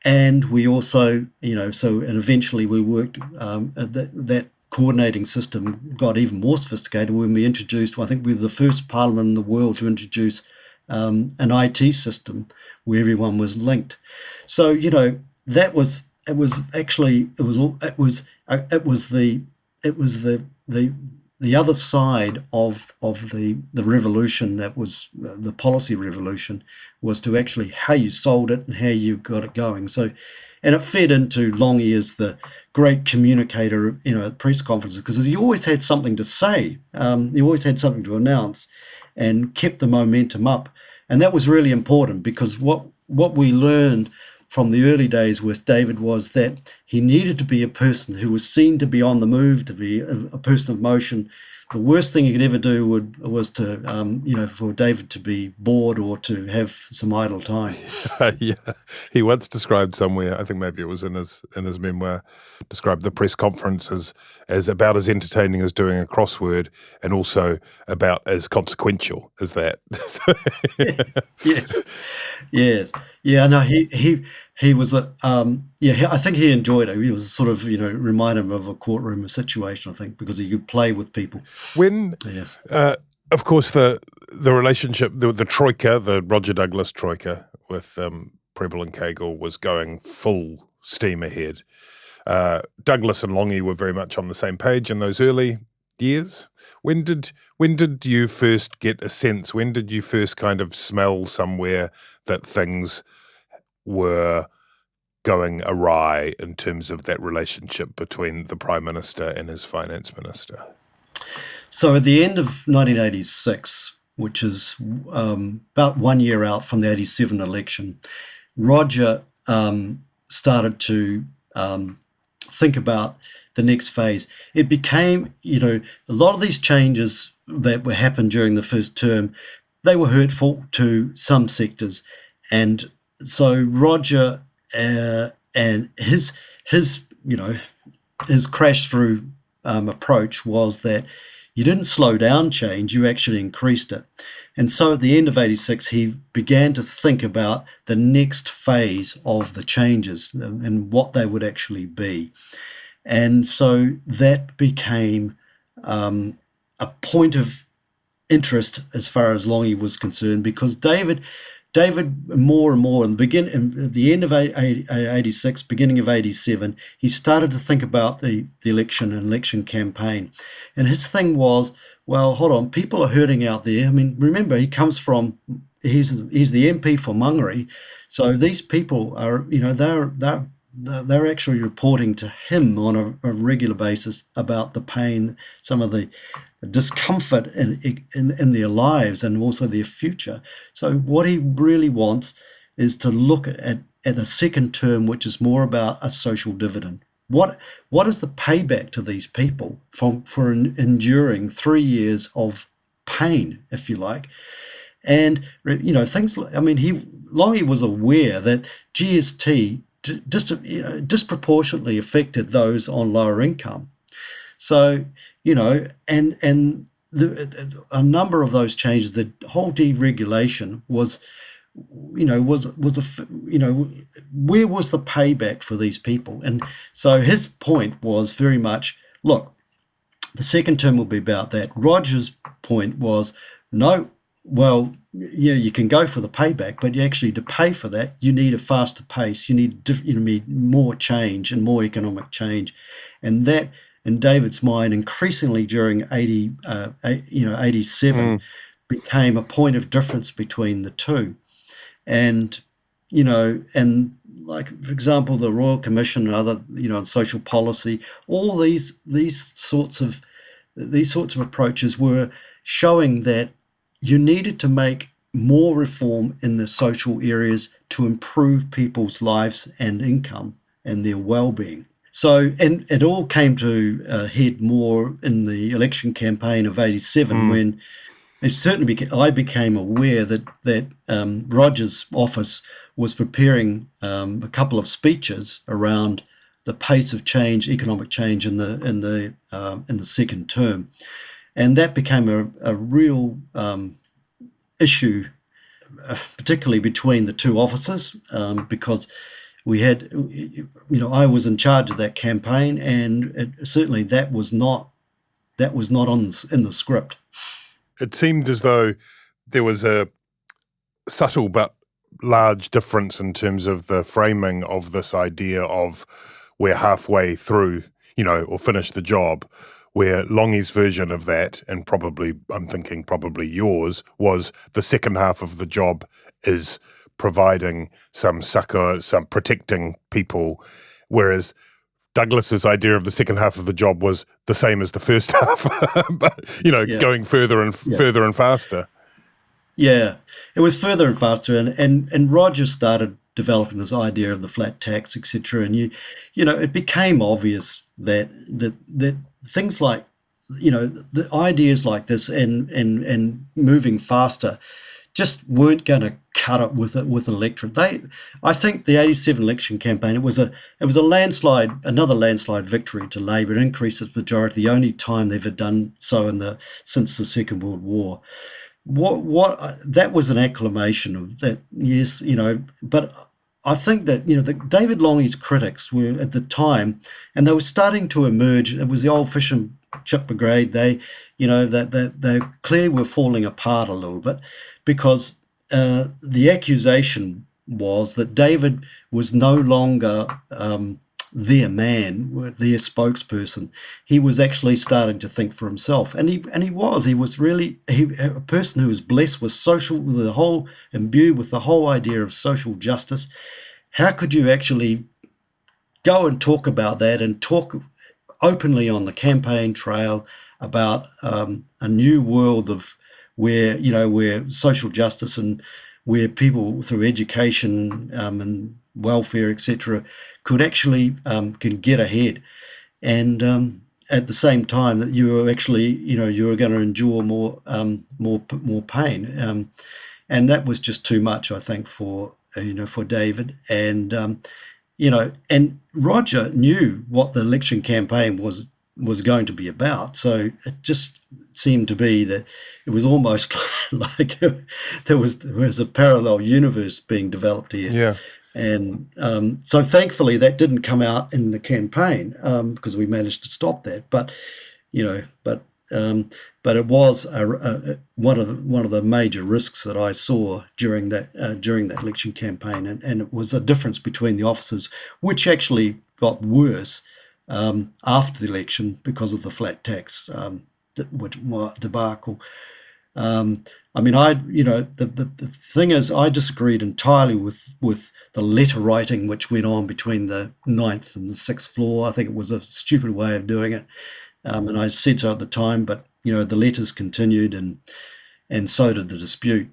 And we also, and eventually we worked, that coordinating system got even more sophisticated when we introduced, I think we were the first parliament in the world to introduce an IT system where everyone was linked. So, that was, it was the other side of the revolution, that was the policy revolution, was to actually how you sold it and how you got it going. So, and it fed into Lange as the great communicator, at press conferences, because he always had something to say. He always had something to announce, and kept the momentum up. And that was really important, because what we learned from the early days with David was that he needed to be a person who was seen to be on the move, to be a person of motion. The worst thing he could ever do was to, for David to be bored or to have some idle time. Yeah, he once described somewhere, I think maybe it was in his memoir, described the press conference as about as entertaining as doing a crossword, and also about as consequential as that. Yes. Yeah. No, he was I think he enjoyed it. He was sort of, reminded him of a courtroom situation, I think, because he could play with people. When, yes. Of course, the relationship, the troika, the Roger Douglas troika with Prebble and Kegel was going full steam ahead. Douglas and Lange were very much on the same page in those early years. When did you first get a sense? When did you first kind of smell somewhere that things were going awry in terms of that relationship between the Prime Minister and his finance minister? So at the end of 1986, which is about 1 year out from the 87 election, Roger started to think about the next phase. It became, a lot of these changes that were happened during the first term, they were hurtful to some sectors. And so Roger and his crash through approach was that you didn't slow down change, you actually increased it. And so at the end of 86, he began to think about the next phase of the changes and what they would actually be. And so that became a point of interest as far as Lange was concerned, because David more and more at the end of 86, beginning of 87, he started to think about the election and election campaign. And his thing was, well, hold on, people are hurting out there. I mean, remember, he's the MP for Mangere. So these people are, they're actually reporting to him on a regular basis about the pain, some of the discomfort in their lives and also their future. So what he really wants is to look at a second term, which is more about a social dividend. What is the payback to these people for enduring 3 years of pain, if you like? And things. Lange was aware that GST disproportionately affected those on lower income. So, and a number of those changes, the whole deregulation was where was the payback for these people? And so his point was very much, look, the second term will be about that. Roger's point was, no, well, you can go for the payback, but to pay for that, you need a faster pace. You need more change and more economic change, and that, in David's mind, increasingly during 87, became a point of difference between the two. And, like, for example, the Royal Commission and other, on social policy, all these sorts of approaches were showing that you needed to make more reform in the social areas to improve people's lives and income and their well-being. So, and it all came to a head more in the election campaign of 87, when it certainly I became aware that Roger's office was preparing a couple of speeches around the pace of change, economic change in the second term, and that became a real issue, particularly between the two offices, because we had, I was in charge of that campaign, and certainly that was not in the script. It seemed as though there was a subtle but large difference in terms of the framing of this idea of we're halfway through, or finish the job, where Lange's version of that, and I'm thinking probably yours, was the second half of the job is providing some succor, some protecting people, whereas Douglas's idea of the second half of the job was the same as the first half, but going further and further and faster. Yeah, it was further and faster, and Roger started developing this idea of the flat tax, etc. And it became obvious that things like the ideas like this and moving faster just weren't going to cut it with an electorate. I think the 87 election campaign, it was a landslide, another landslide victory to Labour. It increased its majority, the only time they've ever done so since the Second World War. That was an acclamation of that, yes, but I think that David Lange's critics were at the time, and they were starting to emerge. It was the old fish and chip brigade. They clearly were falling apart a little bit, because the accusation was that David was no longer their man, their spokesperson. He was actually starting to think for himself, and he was really a person who was blessed with imbued with the whole idea of social justice. How could you actually go and talk about that and talk openly on the campaign trail about a new world of where social justice and where people through education and welfare, etc., could actually can get ahead, and at the same time that you were actually, you were going to endure more pain, and that was just too much, I think, for for David, and and Roger knew what the election campaign was going to be about. So it just seemed to be that it was almost like there was a parallel universe being developed here. Yeah. And so thankfully that didn't come out in the campaign, because we managed to stop that. But but it was one of the major risks that I saw during that election campaign, and it was a difference between the officers, which actually got worse after the election because of the flat tax debacle. The thing is, I disagreed entirely with the letter writing which went on between the 9th and the 6th floor. I think it was a stupid way of doing it, and I said so at the time. But the letters continued, and so did the dispute,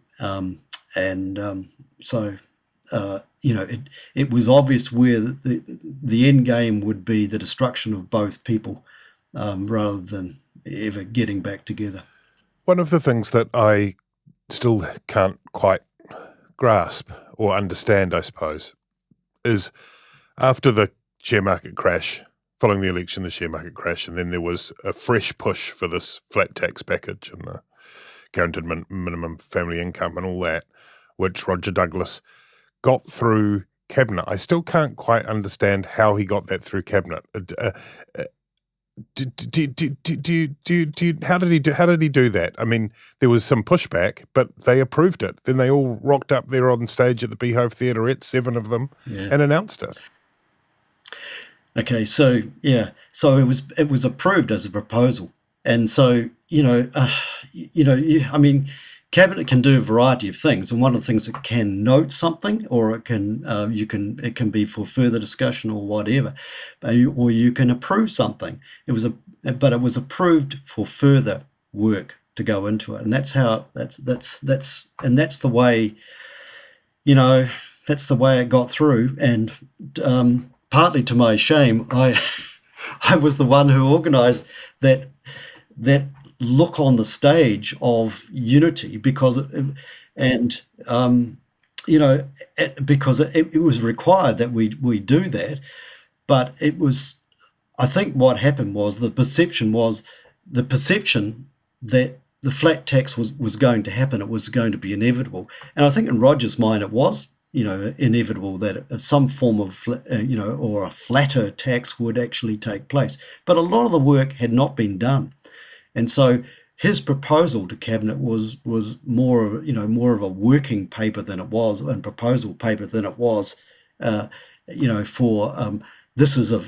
it was obvious where the end game would be the destruction of both people, rather than ever getting back together. One of the things that I still can't quite grasp or understand, I suppose, is after the share market crash, following the election, the share market crash, and then there was a fresh push for this flat tax package and the guaranteed minimum family income and all that, which Roger Douglas got through cabinet. I still can't quite understand how he got that through cabinet. How did he do that? I mean, there was some pushback, but they approved it. Then they all rocked up there on stage at the Beehive Theatre, 7 of them, and announced it. Okay, so it was approved as a proposal, and so cabinet can do a variety of things, and one of the things it can note something, or it can it can be for further discussion or whatever, or you can approve something. But it was approved for further work to go into it, and that's the way, that's the way it got through. And partly to my shame, I was the one who organised that look on the stage of unity, because it was required that we do that. But it was, I think what happened was the perception that the flat tax was going to happen. It was going to be inevitable, and I think in Roger's mind it was inevitable that some form of or a flatter tax would actually take place. But a lot of the work had not been done. And so his proposal to cabinet was more of a working paper than it was, and proposal paper than it was, for this is a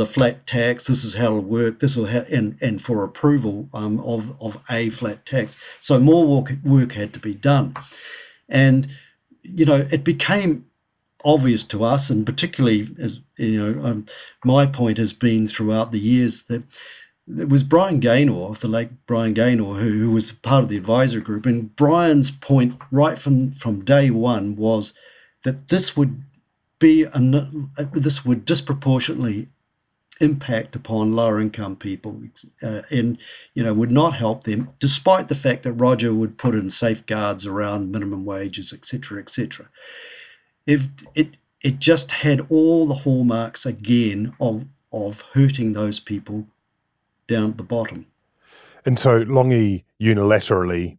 flat tax. This is how it'll work. This will and for approval of a flat tax. So more work had to be done, and it became obvious to us, and particularly as my point has been throughout the years that. It was Brian Gaynor, the late Brian Gaynor, who was part of the advisory group. And Brian's point right from day one was that this would disproportionately impact upon lower income people, and would not help them, despite the fact that Roger would put in safeguards around minimum wages, etc., etc. It just had all the hallmarks again of hurting those people down at the bottom. And so Lange unilaterally,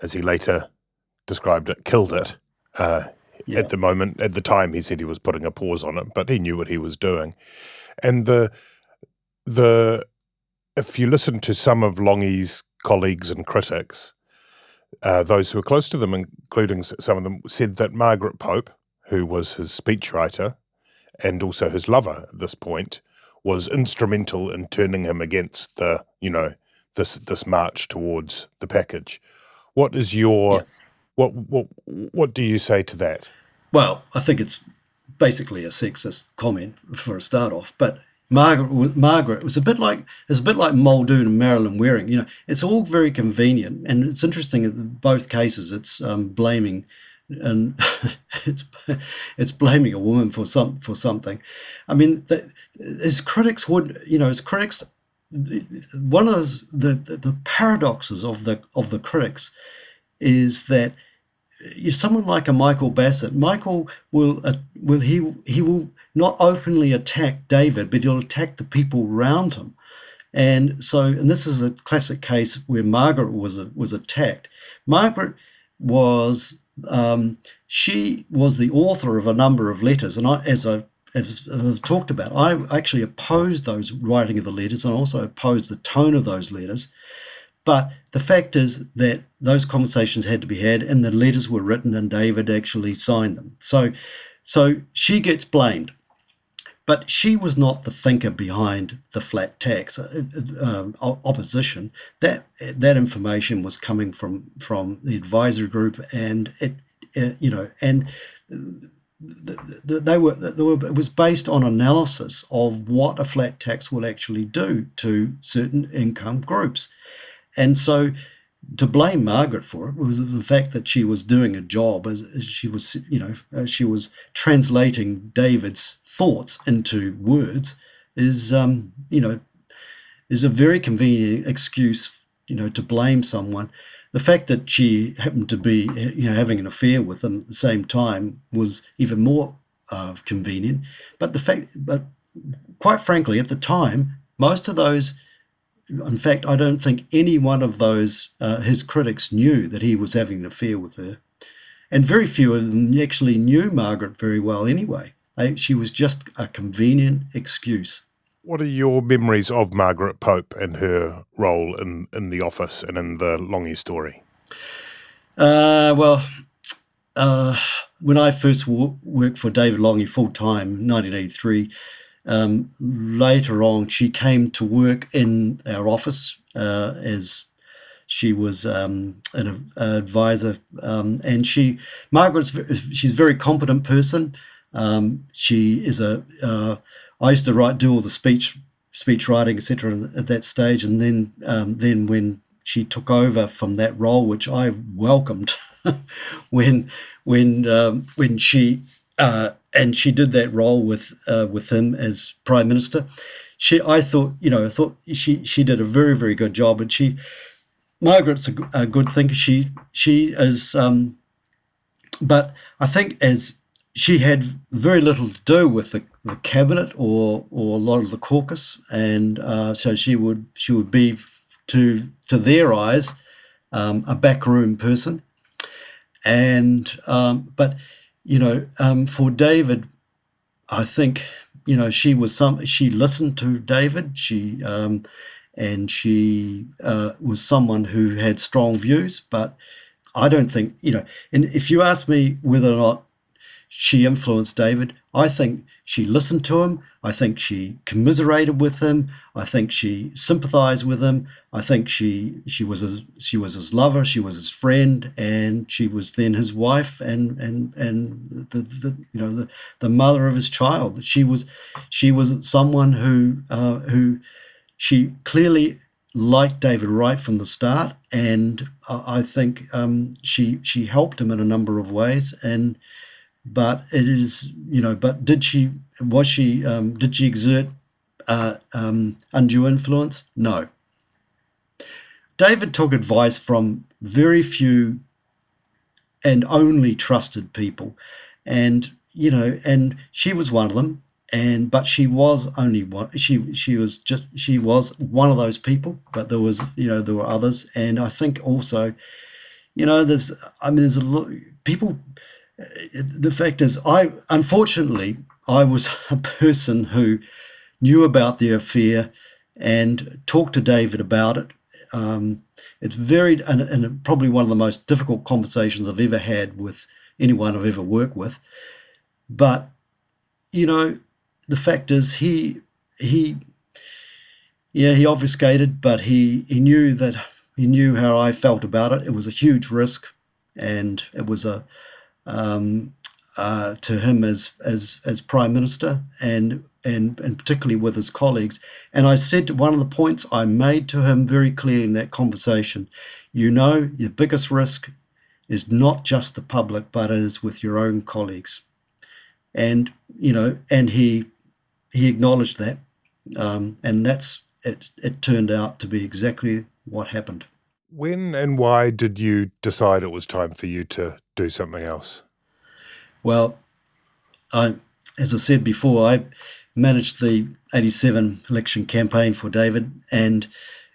as he later described it, killed it. At the time, he said he was putting a pause on it, but he knew what he was doing. And if you listen to some of Lange's colleagues and critics, those who were close to them, including some of them, said that Margaret Pope, who was his speechwriter and also his lover at this point, was instrumental in turning him against this march towards the package. What is your what do you say to that? Well, I think it's basically a sexist comment for a start off, but Margaret was a bit like Muldoon and Marilyn Waring. It's all very convenient, and it's interesting in both cases. It's blaming, and it's blaming a woman for something. I mean, as critics would, one of the paradoxes of the critics is that someone like a Michael Bassett. Michael will not openly attack David, but he'll attack the people around him. And this is a classic case where Margaret was attacked. Margaret was she was the author of a number of letters, and as I've talked about, I actually opposed those writing of the letters, and also opposed the tone of those letters. But the fact is that those conversations had to be had, and the letters were written, and David actually signed them. So she gets blamed. But she was not the thinker behind the flat tax opposition. That information was coming from the advisory group, and it was based on analysis of what a flat tax will actually do to certain income groups. And so to blame Margaret for it was the fact that she was doing a job, as she was, she was translating David's thoughts into words, is a very convenient excuse, to blame someone. The fact that she happened to be, having an affair with him at the same time was even more convenient. But quite frankly, at the time, most of those. In fact, I don't think any one of those, his critics, knew that he was having an affair with her. And very few of them actually knew Margaret very well anyway. She was just a convenient excuse. What are your memories of Margaret Pope and her role in the office and in the Lange story? When I first worked for David Lange full-time in 1983, later on, she came to work in our office as she was an advisor, and she's a very competent person. She is I used to do all the speech writing, etc. at that stage, and then when she took over from that role, which I welcomed, when she. And she did that role with him as Prime Minister. I thought she did a very, very good job. And Margaret's a good thinker. She is, but I think as she had very little to do with the cabinet or a lot of the caucus, and so she would be to their eyes a backroom person, and but. For David, I think, she listened to David. She was someone who had strong views, but I don't think, and if you ask me whether or not she influenced David, I think she listened to him. I think she commiserated with him. I think she sympathized with him. I think she was his lover. She was his friend, and she was then his wife and the mother of his child. She was someone who she clearly liked David right from the start, and I think she helped him in a number of ways. But it is, but did she exert undue influence? No. David took advice from very few and only trusted people, and she was one of them. But she was only one. She was one of those people. But there were others, and I think also, there's a lot people. The fact is, unfortunately, I was a person who knew about the affair and talked to David about it. It's and probably one of the most difficult conversations I've ever had with anyone I've ever worked with. But, the fact is he obfuscated, but he knew how I felt about it. It was a huge risk, and it was to him as Prime Minister and particularly with his colleagues. And I said one of the points I made to him very clearly in that conversation, your biggest risk is not just the public, but it is with your own colleagues. And, and he acknowledged that. And it turned out to be exactly what happened. When and why did you decide it was time for you to do something else? Well, as I said before, I managed the 87 election campaign for David, and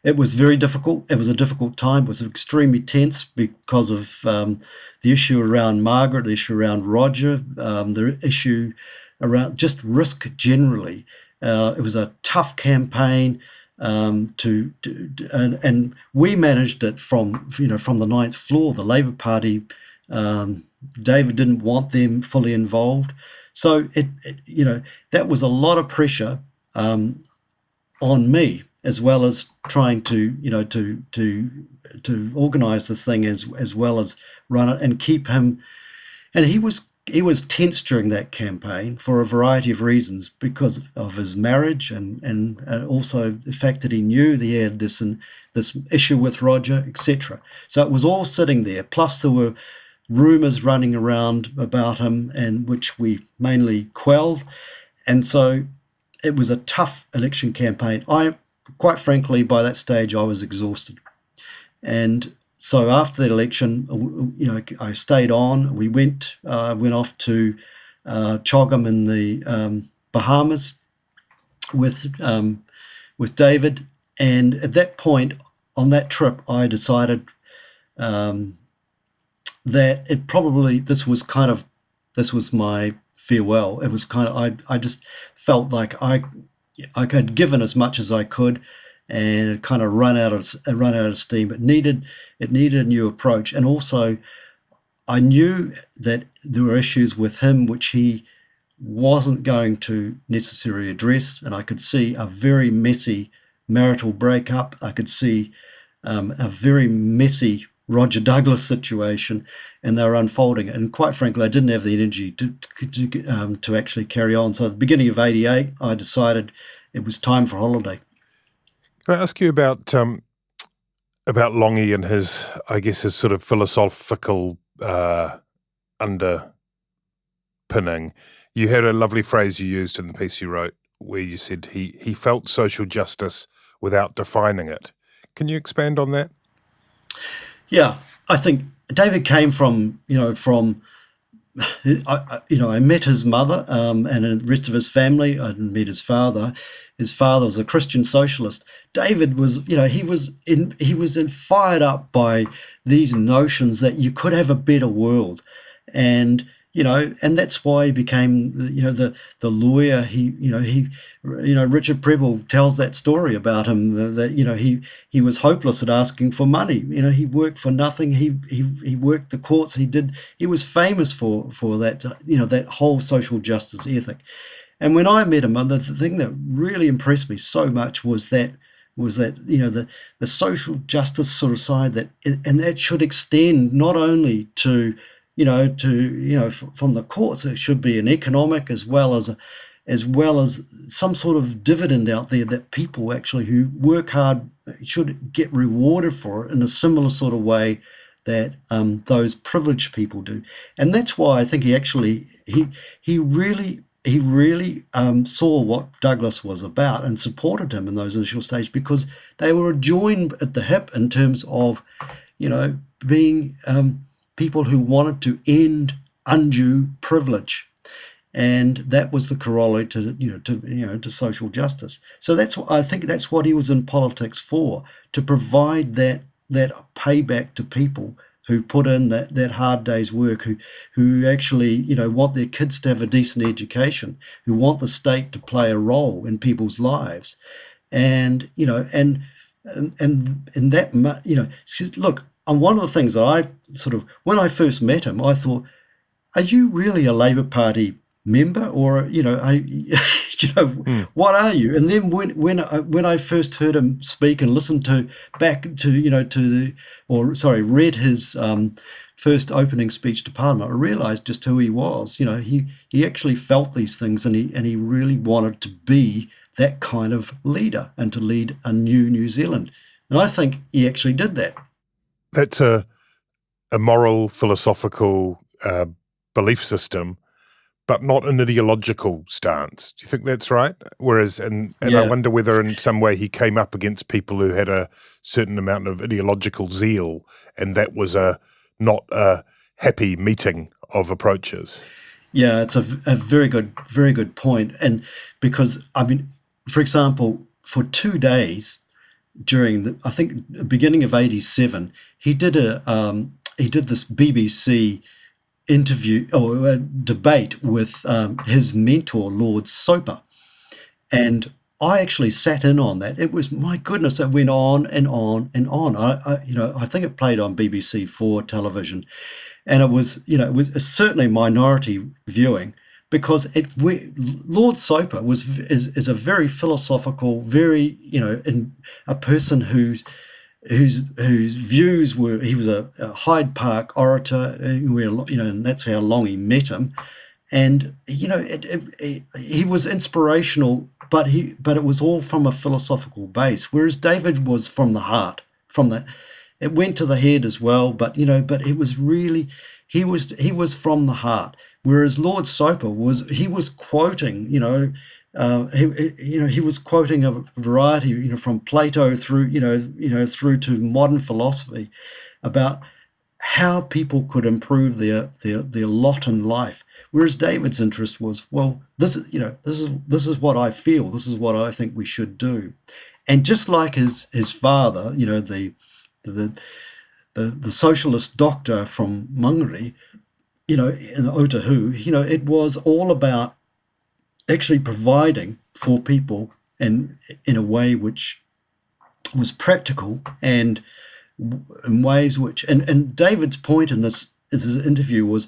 it was very difficult. It was a difficult time. It was extremely tense because of the issue around Margaret, the issue around Roger, the issue around just risk generally. It was a tough campaign, and we managed it from the ninth floor. The Labour Party, David didn't want them fully involved, so that was a lot of pressure on me, as well as trying to organise this thing as well as run it and keep him. And he was tense during that campaign for a variety of reasons, because of his marriage and also the fact that he knew that he had this issue with Roger, etc. So it was all sitting there. Plus there were rumours running around about him, and which we mainly quelled. And so it was a tough election campaign. Quite frankly, by that stage, I was exhausted. And so after that election, I stayed on. We went off to Choggum in the Bahamas with David. And at that point, on that trip, I decided that this was my farewell. It was I just felt like I had given as much as I could, and it kind of run out of steam. It needed a new approach, and also I knew that there were issues with him which he wasn't going to necessarily address, and I could see a very messy marital breakup. I could see a very messy Roger Douglas situation, and they were unfolding. And quite frankly, I didn't have the energy to actually carry on. So at the beginning of '88, I decided it was time for holiday. Can I ask you about Lange and his sort of philosophical underpinning? You had a lovely phrase you used in the piece you wrote where you said he felt social justice without defining it. Can you expand on that? Yeah, I think David came from I met his mother and the rest of his family. I didn't meet his father. His father was a Christian socialist. David was, he was fired up by these notions that you could have a better world, and that's why he became, the lawyer. Richard Prebble tells that story about him, that he was hopeless at asking for money. He worked for nothing. He worked the courts. He was famous for that, that whole social justice ethic. And when I met him, the thing that really impressed me so much was that the social justice sort of side, and that should extend not only to from the courts. It should be an economic as well as some sort of dividend out there that people actually who work hard should get rewarded for it in a similar sort of way that those privileged people do. And that's why I think he really saw what Douglas was about and supported him in those initial stages, because they were joined at the hip in terms of being people who wanted to end undue privilege, and that was the corollary to social justice. So I think that's what he was in politics for, to provide that payback to people who put in that hard day's work, who actually want their kids to have a decent education, who want the state to play a role in people's lives, and look. And one of the things that when I first met him, I thought, are you really a Labour Party member, or what are you? And then when I first heard him speak and listened read his first opening speech to Parliament, I realised just who he was. He actually felt these things, and he really wanted to be that kind of leader and to lead a new New Zealand. And I think he actually did that. That's a moral, philosophical belief system, but not an ideological stance. Do you think that's right? Whereas, and I wonder whether in some way he came up against people who had a certain amount of ideological zeal, and that was not a happy meeting of approaches. Yeah, it's a very good point. And because, for example, for 2 days during the beginning of '87, he did this BBC interview or a debate with his mentor, Lord Soper, and I actually sat in on that. It was, my goodness, it went on and on and on. I think it played on BBC4 television, and it was certainly minority viewing, because Lord Soper is a very philosophical, very a person whose views were, he was a Hyde Park orator, and that's how Lange met him, and he was inspirational, but it was all from a philosophical base, whereas David was from the heart, it went to the head as well, but it was really, he was from the heart, whereas Lord Soper was quoting, he was quoting a variety, from Plato through to modern philosophy, about how people could improve their lot in life. Whereas David's interest was, well, this is what I feel, this is what I think we should do. And just like his father, the socialist doctor from Mangere, in Otahu, it was all about actually providing for people, and in a way which was practical, and in ways which, and David's point in this interview was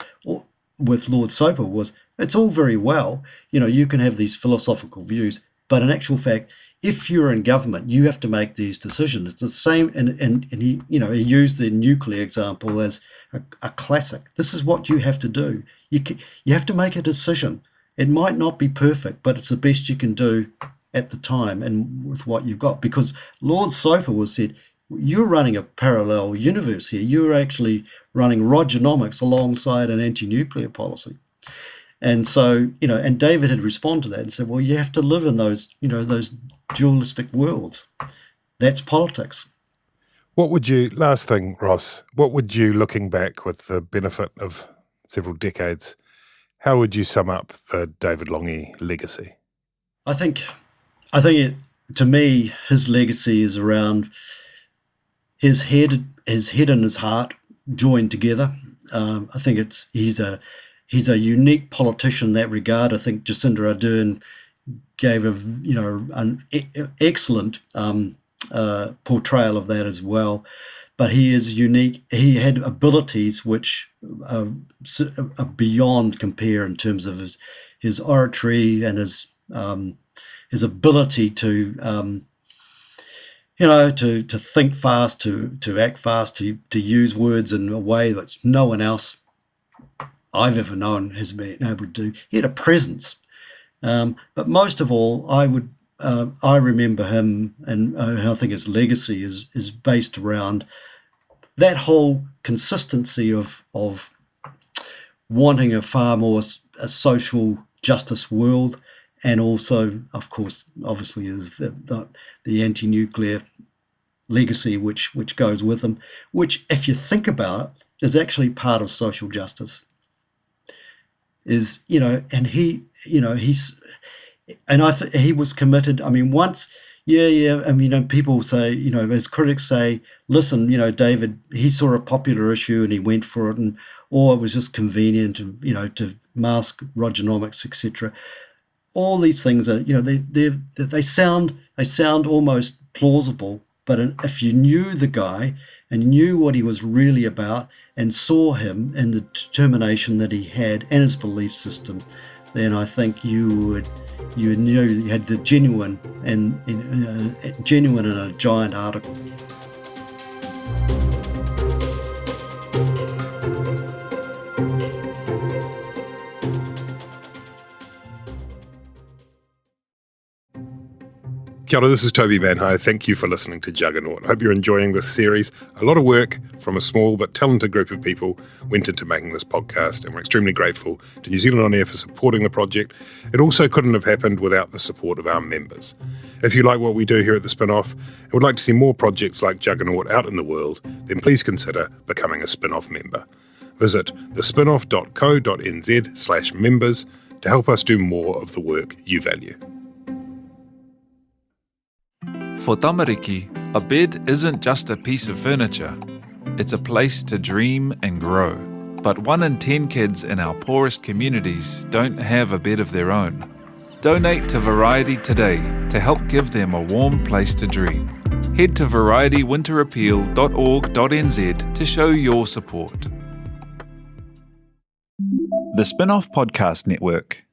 with Lord Soper was, it's all very well, you can have these philosophical views, but in actual fact, if you're in government, you have to make these decisions. It's the same, and he used the nuclear example as a classic. This is what you have to do. You have to make a decision. It might not be perfect, but it's the best you can do at the time and with what you've got. Because Lord Soper said, you're running a parallel universe here. You're actually running Rogernomics alongside an anti-nuclear policy. And so, and David had responded to that and said, well, you have to live in those dualistic worlds. That's politics. Last thing, Ross, what would you, looking back with the benefit of several decades, how would you sum up the David Lange legacy? I think to me, his legacy is around his head and his heart joined together. I think he's a unique politician in that regard. I think Jacinda Ardern gave an excellent portrayal of that as well. But he is unique. He had abilities which are beyond compare in terms of his oratory and his ability to think fast, to act fast, to use words in a way that no one else I've ever known has been able to do. He had a presence. But most of all, I remember him, and I think his legacy is based around that whole consistency of wanting a far more a social justice world, and also, of course, obviously, is the anti-nuclear legacy which goes with him, which, if you think about it, is actually part of social justice. Is and he was committed. I mean, once. Yeah. I mean, people say, as critics say, listen, David, he saw a popular issue and he went for it, or it was just convenient, and to mask Rogernomics, etc. All these things are, they sound almost plausible, but if you knew the guy and knew what he was really about and saw him and the determination that he had and his belief system, then I think you knew you had the genuine in a giant article. Kia ora, this is Toby Manhire. Thank you for listening to Juggernaut. I hope you're enjoying this series. A lot of work from a small but talented group of people went into making this podcast, and we're extremely grateful to New Zealand On Air for supporting the project. It also couldn't have happened without the support of our members. If you like what we do here at The Spin-Off and would like to see more projects like Juggernaut out in the world, then please consider becoming a Spin-Off member. Visit thespinoff.co.nz/members to help us do more of the work you value. For Tamariki, a bed isn't just a piece of furniture. It's a place to dream and grow. But 1 in 10 kids in our poorest communities don't have a bed of their own. Donate to Variety today to help give them a warm place to dream. Head to varitywinterappeal.org.nz to show your support. The Spin-Off Podcast Network.